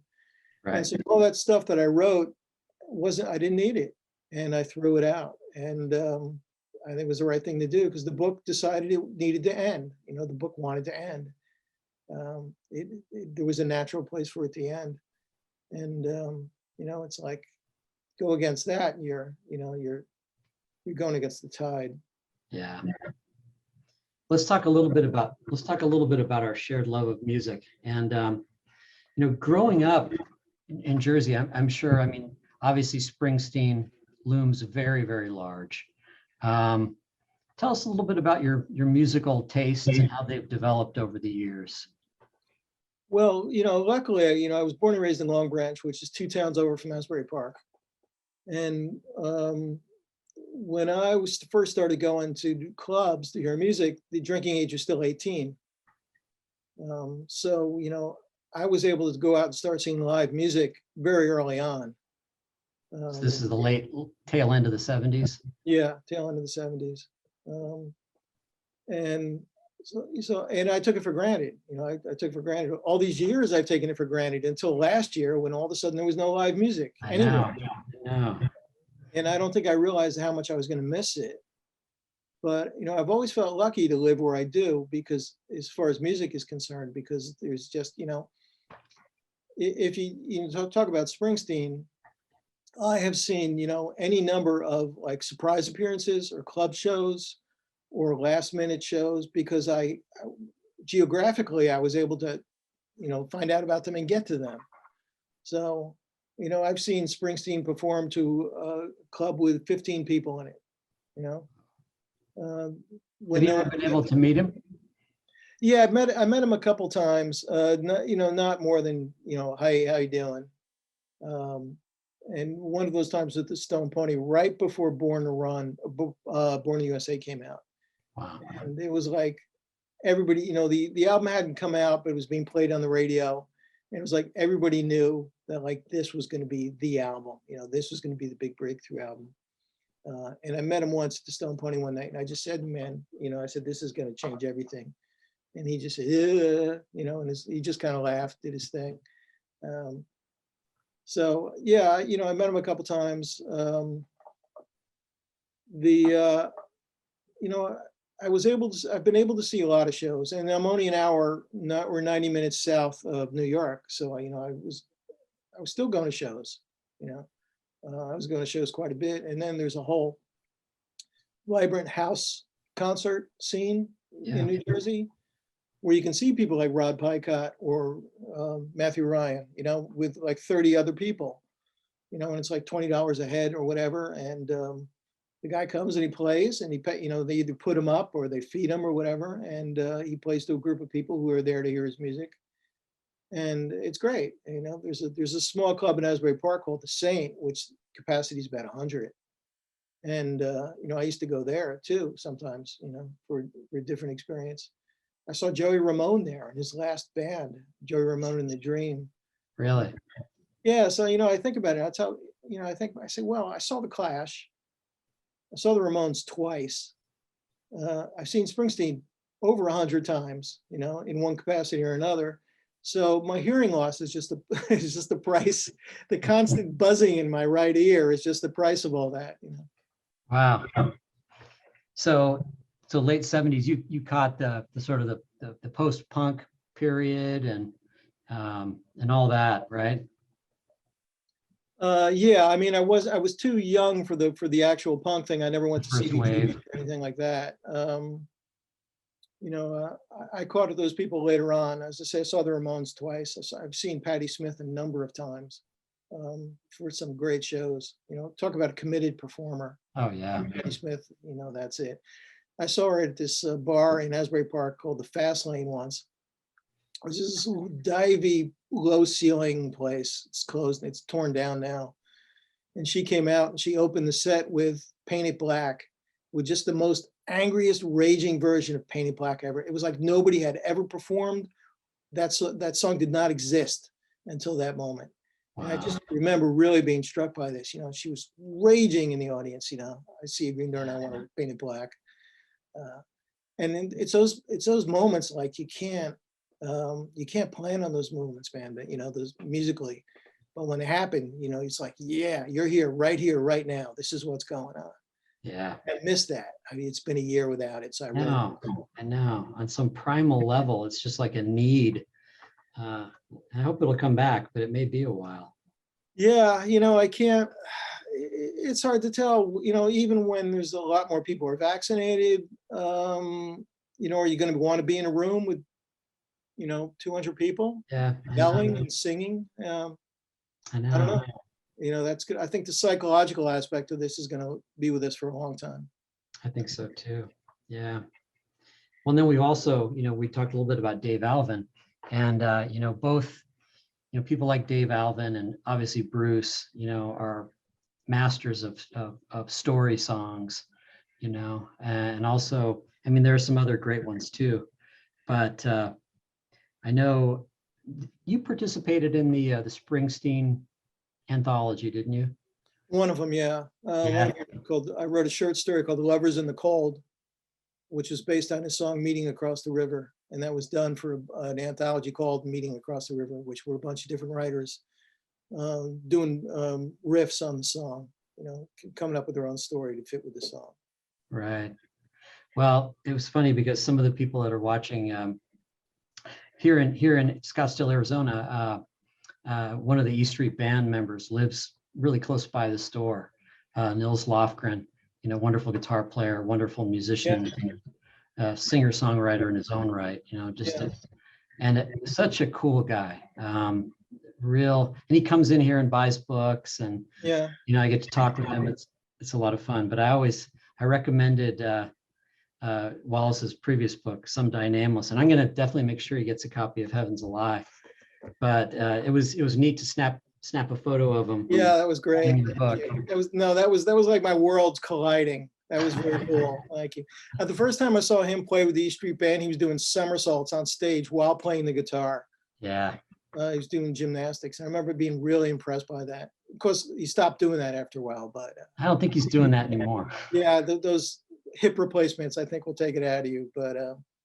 And Right. so all that stuff that I wrote I didn't need it. And I threw it out. And I think it was the right thing to do because the book decided it needed to end. You know, the book wanted to end. There was a natural place for it to end. And, you know, it's like, go against that, and you're going against the tide. Yeah. Let's talk a little bit about our shared love of music. And you know, growing up in Jersey, I'm sure, I mean, obviously Springsteen looms very, very large. Tell us a little bit about your musical tastes and how they've developed over the years. Well, you know, luckily, you know, I was born and raised in Long Branch, which is 2 towns over from Asbury Park. And when I was first started going to clubs to hear music, the drinking age was still 18. So, you know, I was able to go out and start seeing live music very early on. So this is the late tail end of the 70s. Yeah, tail end of the 70s. And and I took it for granted. You know, I took it for granted. All these years I've taken it for granted until last year when all of a sudden there was no live music anywhere. I know. And I don't think I realized how much I was going to miss it. But, you know, I've always felt lucky to live where I do because as far as music is concerned, because there's just, you know, if you talk about Springsteen, I have seen, you know, any number of like surprise appearances or club shows or last minute shows because geographically, I was able to, you know, find out about them and get to them. So, you know, I've seen Springsteen perform to a club with 15 people in it, you know. Have you ever been able to meet him? Yeah, I met him a couple times, not more than, you know, hey, how you doing? And one of those times at the Stone Pony right before Born in the USA came out. Wow. And it was like everybody, you know, the album hadn't come out, but it was being played on the radio. And it was like everybody knew that like this was going to be the album, this was going to be the big breakthrough album. And I met him once at the Stone Pony one night, and I just said, man, I said, this is going to change everything. And he just said, and he just kind of laughed, did his thing. So yeah, I met him a couple times. I've been able to see a lot of shows, and I'm only an hour, we're 90 minutes south of New York. So, I was still going to shows, I was going to shows quite a bit. And then there's a whole vibrant house concert scene in New Jersey, where you can see people like Rod Picott or Matthew Ryan, with like 30 other people, and it's like $20 a head or whatever. And the guy comes and he plays, and they either put him up or they feed him or whatever. And he plays to a group of people who are there to hear his music. And it's great. There's a small club in Asbury Park called the Saint, which capacity is about 100. And, I used to go there too, sometimes, for a different experience. I saw Joey Ramone there in his last band, Joey Ramone and the Dream. Really? Yeah. So, I think about it. I say, well, I saw the Clash. I saw the Ramones twice. I've seen Springsteen over 100 times, in one capacity or another. So my hearing loss is just the price. The constant buzzing in my right ear is just the price of all that. Wow. So late 70s, you caught the sort of the post-punk period and all that, right? Yeah, I mean, I was too young for the actual punk thing. I never went to First see wave. anything like that. I caught those people later on. As I say, I saw the Ramones twice. I've seen Patti Smith a number of times for some great shows. Talk about a committed performer. Oh yeah. Patti Smith, that's it. I saw her at this bar in Asbury Park called the Fast Lane once. It was this divey, low ceiling place. It's closed and it's torn down now. And she came out and she opened the set with Paint It Black, with just the most angriest, raging version of Paint It Black ever. It was like nobody had ever performed. That song did not exist until that moment. Wow. And I just remember really being struck by this. She was raging in the audience. I see a green door and I want to paint it black. And it's those moments like you can't plan on those moments, man. But those musically, but when they happen, it's like, yeah, you're here, right now. This is what's going on. Yeah, I missed that. I mean, it's been a year without it, so I know. On some primal level, it's just like a need. I hope it'll come back, but it may be a while. Yeah, I can't. It's hard to tell. Even when there's a lot more people are vaccinated, are you going to want to be in a room with 200 people, yelling and singing? I know. I don't know. That's good. I think the psychological aspect of this is going to be with us for a long time. I think so too. Yeah. Well, then we also, we talked a little bit about Dave Alvin, and both, people like Dave Alvin and obviously Bruce, are masters of story songs, and also, I mean, there are some other great ones too, but I know you participated in the Springsteen anthology, didn't you? One of them, yeah. I wrote a short story called "The Lovers in the Cold," which is based on his song "Meeting Across the River," and that was done for an anthology called "Meeting Across the River," which were a bunch of different writers doing riffs on the song, coming up with their own story to fit with the song. Right. Well, it was funny because some of the people that are watching here in Scottsdale, Arizona, one of the E Street Band members lives really close by the store. Nils Lofgren, wonderful guitar player, wonderful musician, singer songwriter in his own right. And such a cool guy. And he comes in here and buys books, and I get to talk with him. It's a lot of fun. But I recommended Wallace's previous book, Some Die Nameless, and I'm going to definitely make sure he gets a copy of Heaven's a Lie. But it was neat to snap a photo of him. Yeah, that was great. That was like my worlds colliding. That was very cool. Thank you. The first time I saw him play with the E Street Band, he was doing somersaults on stage while playing the guitar. Yeah. He was doing gymnastics. I remember being really impressed by that. Of course, he stopped doing that after a while, but I don't think he's doing that anymore. yeah, those hip replacements, I think will take it out of you. But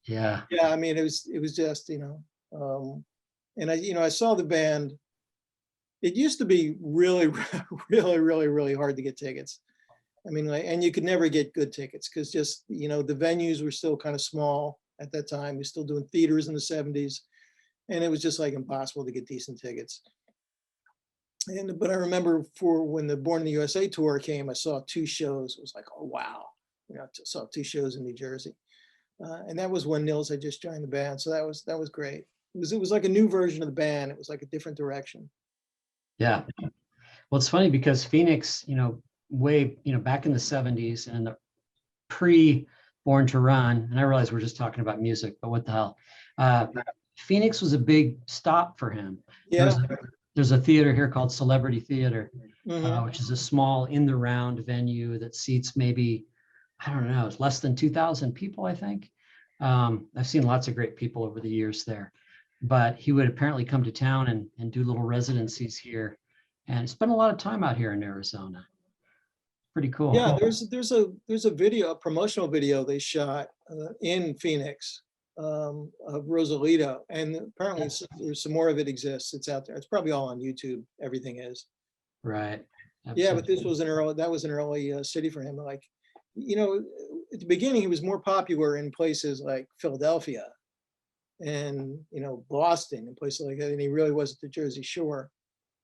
Yeah. yeah, I mean, it was just, and I saw the band. It used to be really, really hard to get tickets. I mean, like, and you could never get good tickets because just, the venues were still kind of small at that time. We're still doing theaters in the 70s. And it was just like impossible to get decent tickets. But I remember for when the Born in the USA tour came, I saw 2 shows. It was like, oh, wow. I saw 2 shows in New Jersey. And that was when Nils had just joined the band. So that was great. It was like a new version of the band. It was like a different direction. Yeah. Well, it's funny because Phoenix, way, back in the 70s and in the pre-Born to Run, and I realize we're just talking about music, but what the hell? Phoenix was a big stop for him. Yeah. There's a theater here called Celebrity Theater, Mhm. which is a small in the round venue that seats maybe, I don't know, it's less than 2,000 people, I think. I've seen lots of great people over the years there, but he would apparently come to town and do little residencies here and spend a lot of time out here in Arizona. Pretty cool. Yeah, there's a video, a promotional video they shot in Phoenix of Rosalito, and apparently there's some more of it exists. It's out there. It's probably all on YouTube. Everything is. Right. Yeah, but Absolutely. that was an early city for him. Like, at the beginning, he was more popular in places like Philadelphia and Boston and places like that, and he really was at the Jersey Shore.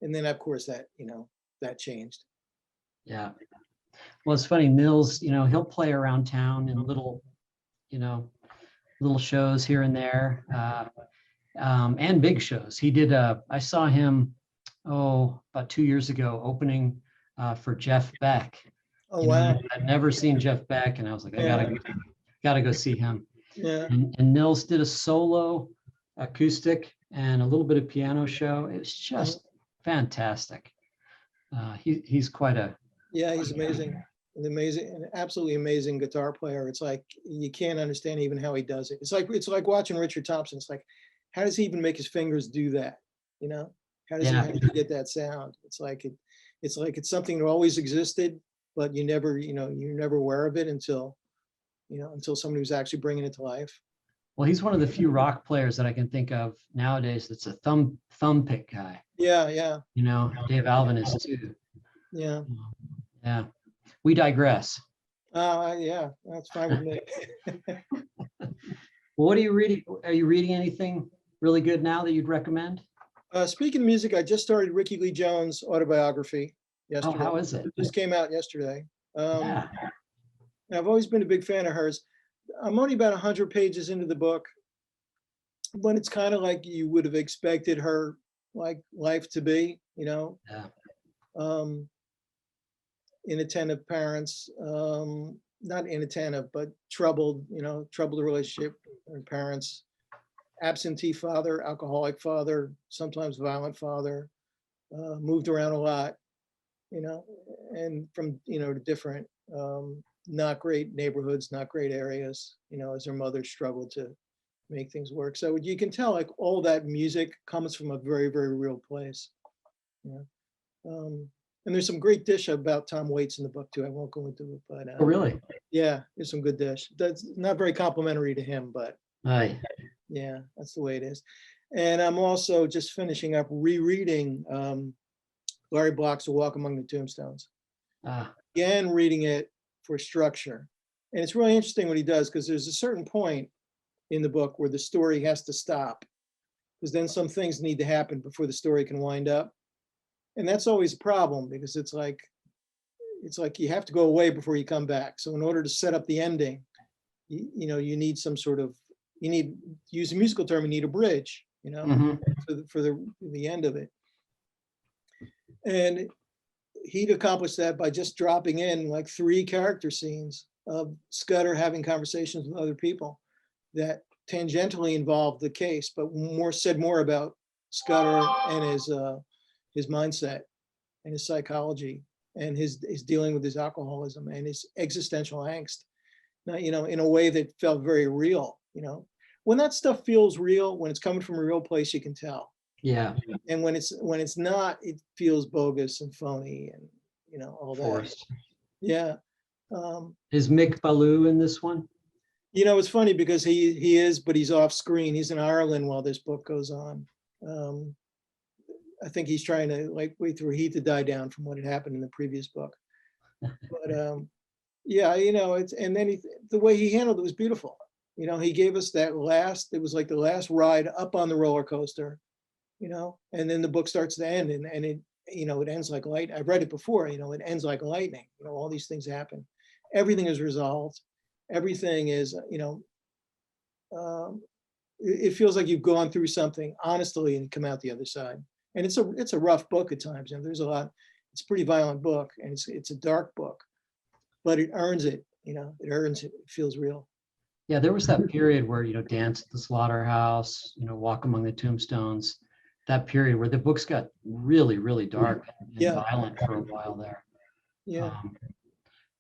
And then of course that changed. Yeah. Well, it's funny, Nils, he'll play around town in you know, little shows here and there, and big shows. I saw him, about 2 years ago, opening for Jeff Beck. Oh wow. I'd never seen Jeff Beck, and I was like, I Yeah. gotta go see him. Yeah. And Nils did a solo acoustic and a little bit of piano show. It was just fantastic. He's quite a Yeah, he's amazing. An absolutely amazing guitar player. It's like you can't understand even how he does it. It's like watching Richard Thompson. It's like, how does he even make his fingers do that? How does he Yeah. manage to get that sound? It's like it's something that always existed, but you're never aware of it until somebody was actually bringing it to life. Well, he's one of the few rock players that I can think of nowadays that's a thumb pick guy. Yeah, yeah, Dave Alvin is too. yeah. Yeah. We digress. Yeah, that's fine with me. Well, what are you reading? Are you reading anything really good now that you'd recommend? Speaking of music, I just started Ricky Lee Jones' autobiography yesterday. Oh, how is it? It just came out yesterday. Yeah. I've always been a big fan of hers. I'm only about 100 pages into the book, but it's kind of like you would have expected her life to be, Yeah. um, inattentive parents, not inattentive, but troubled relationship with parents, absentee father, alcoholic father, sometimes violent father, moved around a lot, and from, to different, not great neighborhoods, not great areas, as her mother struggled to make things work. So you can tell like all that music comes from a very, very real place. And there's some great dish about Tom Waits in the book too. I won't go into it, but Oh, really? yeah, there's some good dish. That's not very complimentary to him, but Aye. yeah, that's the way it is. And I'm also just finishing up rereading Larry Block's A Walk Among the Tombstones. Again, reading it for structure. And it's really interesting what he does because there's a certain point in the book where the story has to stop because then some things need to happen before the story can wind up. And that's always a problem because it's like you have to go away before you come back. So in order to set up the ending, you need some sort of, use a musical term, you need a bridge, Mhm. for the end of it. And he'd accomplish that by just dropping in like 3 character scenes of Scudder having conversations with other people that tangentially involved the case, but said more about Scudder and his mindset and his psychology and his dealing with his alcoholism and his existential angst. Now, in a way that felt very real. When that stuff feels real, when it's coming from a real place, you can tell. Yeah, And when it's not, it feels bogus and phony and, all that. forced. Yeah. Um, Is Mick Ballou in this one? It's funny because he is, but he's off screen. He's in Ireland while this book goes on. Um, I think he's trying to wait for heat to die down from what had happened in the previous book. But yeah, and then the way he handled it was beautiful. He gave us it was like the last ride up on the roller coaster, and then the book starts to end and it ends like light. I've read it before, it ends like lightning. All these things happen. Everything is resolved. Everything is, it feels like you've gone through something honestly and come out the other side. And it's a rough book at times. There's a lot. It's a pretty violent book, and it's a dark book, but it earns it. It earns it. It feels real. Yeah, there was that period where, dance at the slaughterhouse, walk among the tombstones, that period where the books got really, really dark and violent for a while there. Yeah.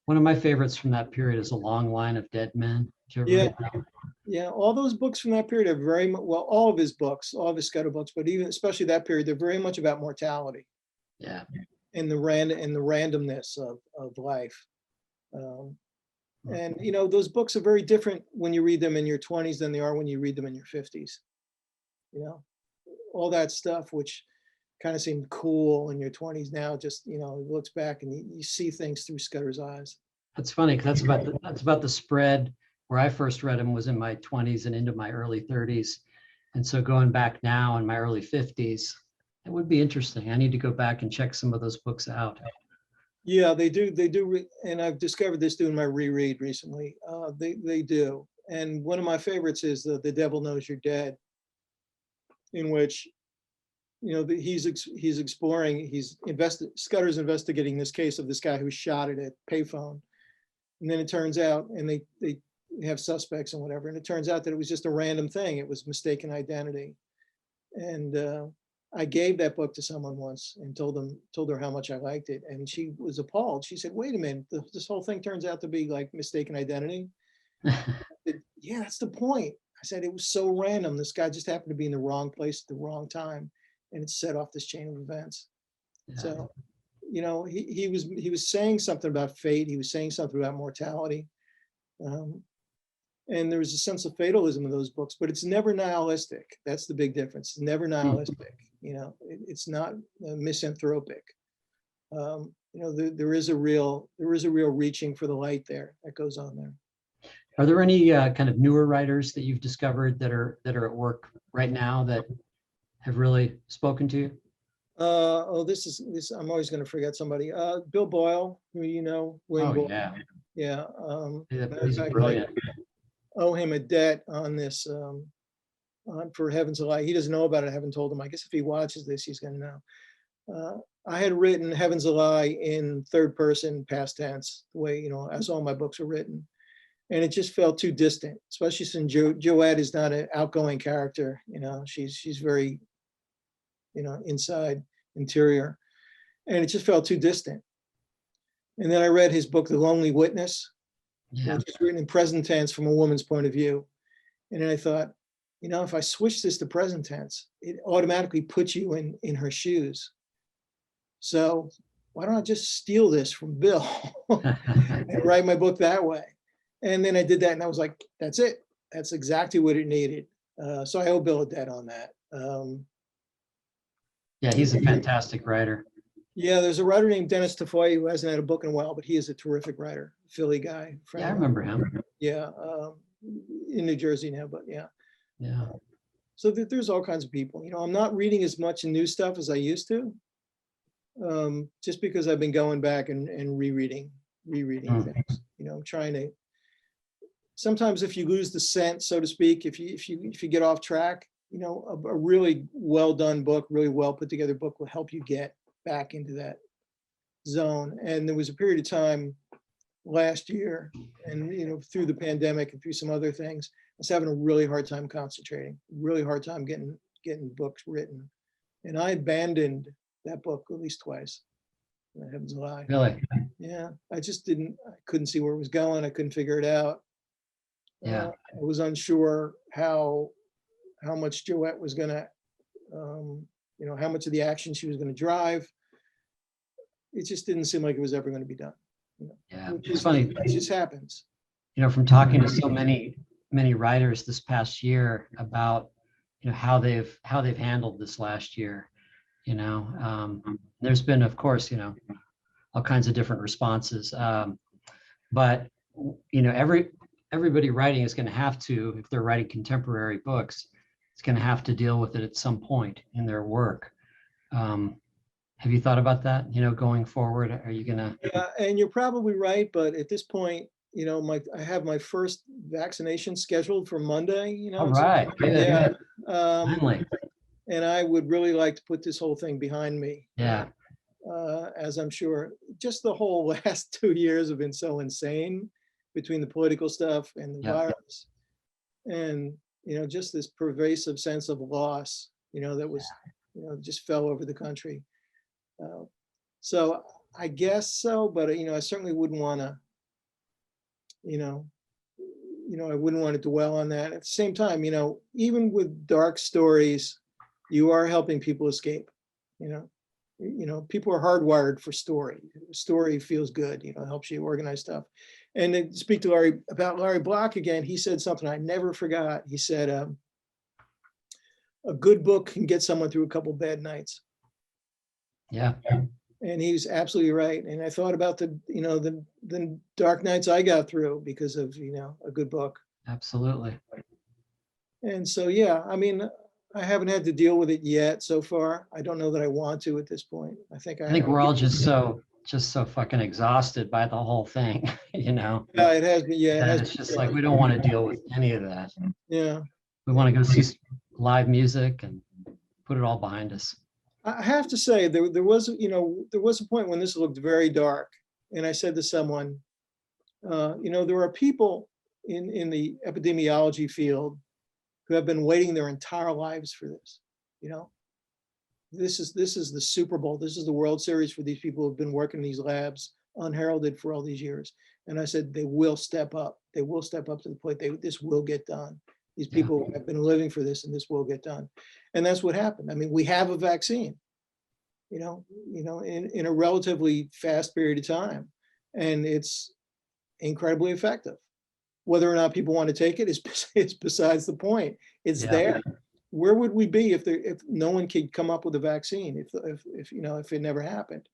One of my favorites from that period is A Long Line of Dead Men. Did you ever read that? Yeah, all those books from that period are very much, well, all of his books, all of his Scudder books, but even especially that period, they're very much about mortality. Yeah. And the randomness of life. And those books are very different when you read them in your 20s than they are when you read them in your 50s. All that stuff which kind of seemed cool in your 20s now just looks back and you see things through Scudder's eyes. That's funny because that's about the spread where I first read them was in my 20s and into my early 30s. And so going back now in my early 50s, it would be interesting. I need to go back and check some of those books out. Yeah, they do. And I've discovered this doing my reread recently. They do. And one of my favorites is The Devil Knows You're Dead, in which, he's exploring, Scudder's investigating this case of this guy who shot at a payphone. And then it turns out, and they have suspects and whatever, and it turns out that it was just a random thing. It was mistaken identity. And I gave that book to someone once and told her how much I liked it. And she was appalled. She said, wait a minute, this whole thing turns out to be like mistaken identity. Said, yeah, that's the point. I said, it was so random. This guy just happened to be in the wrong place at the wrong time. And it set off this chain of events. Yeah. So, he was saying something about fate. He was saying something about mortality. And there was a sense of fatalism in those books, but it's never nihilistic. That's the big difference. It's never nihilistic. It's not misanthropic. There is a real reaching for the light there that goes on there. Are there any kind of newer writers that you've discovered that are at work right now that have really spoken to you? This I'm always going to forget somebody. Bill Boyle, who William Boyle. Yeah. Yeah. He's brilliant. I owe him a debt on this, for Heavens Alive. He doesn't know about it. I haven't told him. I guess if he watches this, he's going to know. I had written Heavens Alive in third person, past tense, the way, as all my books are written. And it just felt too distant, especially since Joette is not an outgoing character. She's very, interior. And it just felt too distant. And then I read his book, The Lonely Witness, which is written in present tense from a woman's point of view. And then I thought, if I switch this to present tense, it automatically puts you in her shoes. So why don't I just steal this from Bill and write my book that way? And then I did that and I was like, that's it. That's exactly what it needed. So I owe Bill a debt on that. Yeah, he's a fantastic writer. Yeah, there's a writer named Dennis Tafoy who hasn't had a book in a while, but he is a terrific writer, Philly guy. Yeah, I remember him. Yeah, in New Jersey now, but yeah. Yeah. So there's all kinds of people. I'm not reading as much new stuff as I used to, just because I've been going back and rereading things. I'm trying to. Sometimes if you lose the scent, so to speak, if you get off track, a really well done book, really well put together book will help you get back into that zone. And there was a period of time last year and through the pandemic and through some other things, I was having a really hard time concentrating, really hard time getting books written. And I abandoned that book at least twice. Heavens Alive. Really? Yeah. I couldn't see where it was going. I couldn't figure it out. Yeah. I was unsure how much Joette was gonna you know, how much of the action she was going to drive. It just didn't seem like it was ever going to be done. You know, Yeah, which it's is, funny. it just happens. You know, from talking to so many writers this past year about, you know, how they've handled this last year. You know, there's been, of course, you know, all kinds of different responses. But you know, everybody writing is going to have to, if they're writing contemporary books, it's going to have to deal with it at some point in their work. Have you thought about that? You know, going forward, are you going to? Yeah, and you're probably right, but at this point, you know, I have my first vaccination scheduled for Monday. You know, All right, good. yeah, Finally, and I would really like to put this whole thing behind me. yeah, As I'm sure, just the whole last 2 years have been so insane between the political stuff and the yeah, virus, and you know, just this pervasive sense of loss. You know, that was, you know, just fell over the country. So I guess so, but you know, I certainly wouldn't want to, you know, I wouldn't want to dwell on that. At the same time, you know, even with dark stories, you are helping people escape. You know, people are hardwired for story. Story feels good, you know, helps you organize stuff. And to speak to Larry Block again, he said something I never forgot. He said, a good book can get someone through a couple bad nights. yeah, And he's absolutely right. And I thought about the, you know, the dark nights I got through because of, you know, a good book. absolutely. And so, yeah, I mean, I haven't had to deal with it yet so far. I don't know that I want to at this point. I think I think we're all just so fucking exhausted by the whole thing, you know. Yeah, it has been. Yeah, it That has. it's just like we don't want to deal with any of that. Yeah, We want to go see live music and put it all behind us. I have to say there was, you know, there was a point when this looked very dark, and I said to someone, you know, there are people in the epidemiology field who have been waiting their entire lives for this. You know, this is the Super Bowl. This is the World Series for these people who have been working in these labs unheralded for all these years. And I said, they will step up. They will step up to the plate. This will get done. These people have been living for this, and this will get done. And that's what happened. I mean, we have a vaccine, you know, in a relatively fast period of time, and it's incredibly effective. Whether or not people want to take it is besides the point. It's there. Where would we be if no one could come up with a vaccine? If you know, if it never happened,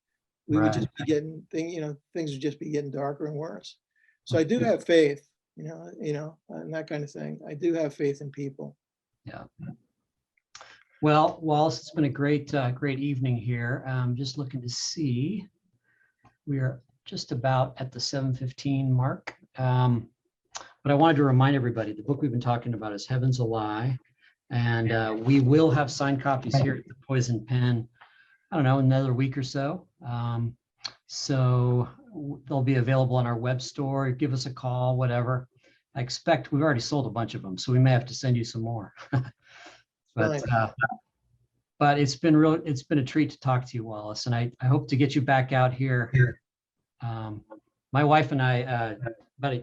we would just be getting things would just be getting darker and worse. So I do have faith, you know, and that kind of thing. I do have faith in people. Yeah. Well, Wallace, it's been a great evening here. Just looking to see, we are just about at the 7:15 mark. But I wanted to remind everybody, the book we've been talking about is Heaven's a Lie. And we will have signed copies here at the Poison Pen, I don't know, another week or so. So they'll be available on our web store. Give us a call, whatever. I expect we've already sold a bunch of them, so we may have to send you some more. But it's been a treat to talk to you, Wallace, and I hope to get you back out here. My wife and I, about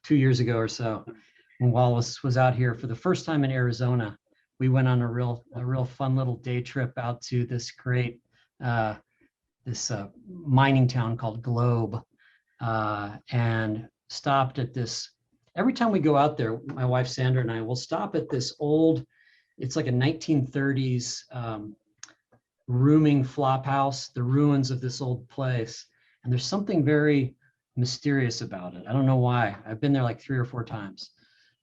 2 years ago or so, when Wallace was out here for the first time in Arizona, we went on a real fun little day trip out to this great mining town called Globe, and stopped at this. Every time we go out there, my wife Sandra and I will stop at this old. It's like a 1930s rooming flop house, the ruins of this old place, and there's something very mysterious about it. I don't know why. I've been there like 3 or 4 times.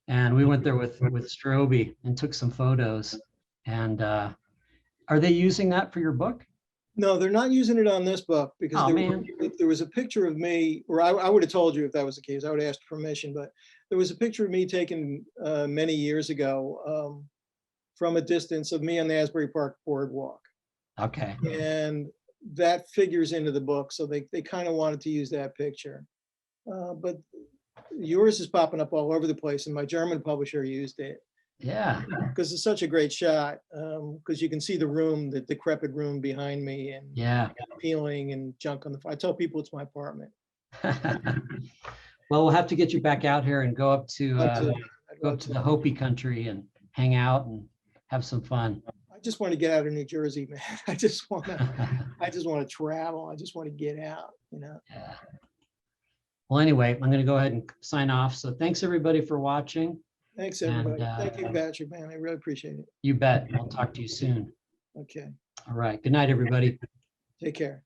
And we went there with Stroby and took some photos. And are they using that for your book? No, they're not using it on this book because there was a picture of me, or I would have told you if that was the case. I would have asked permission, but there was a picture of me taken many years ago from a distance of me on the Asbury Park boardwalk. Okay. And that figures into the book, so they kind of wanted to use that picture. But yours is popping up all over the place, and my German publisher used it. Yeah. Because it's such a great shot. Because you can see the room, the decrepit room behind me, and peeling and junk on the. I tell people it's my apartment. Well, we'll have to get you back out here and go up to the Hopi country and hang out and have some fun. just want to get out of New Jersey, man. I just want to travel. I just want to get out, you know. Yeah. Well, anyway, I'm going to go ahead and sign off. So thanks everybody for watching. Thanks, And, everybody. Thank you, Patrick, man. I really appreciate it. You bet. I'll talk to you soon. Okay. All right. Good night, everybody. Take care.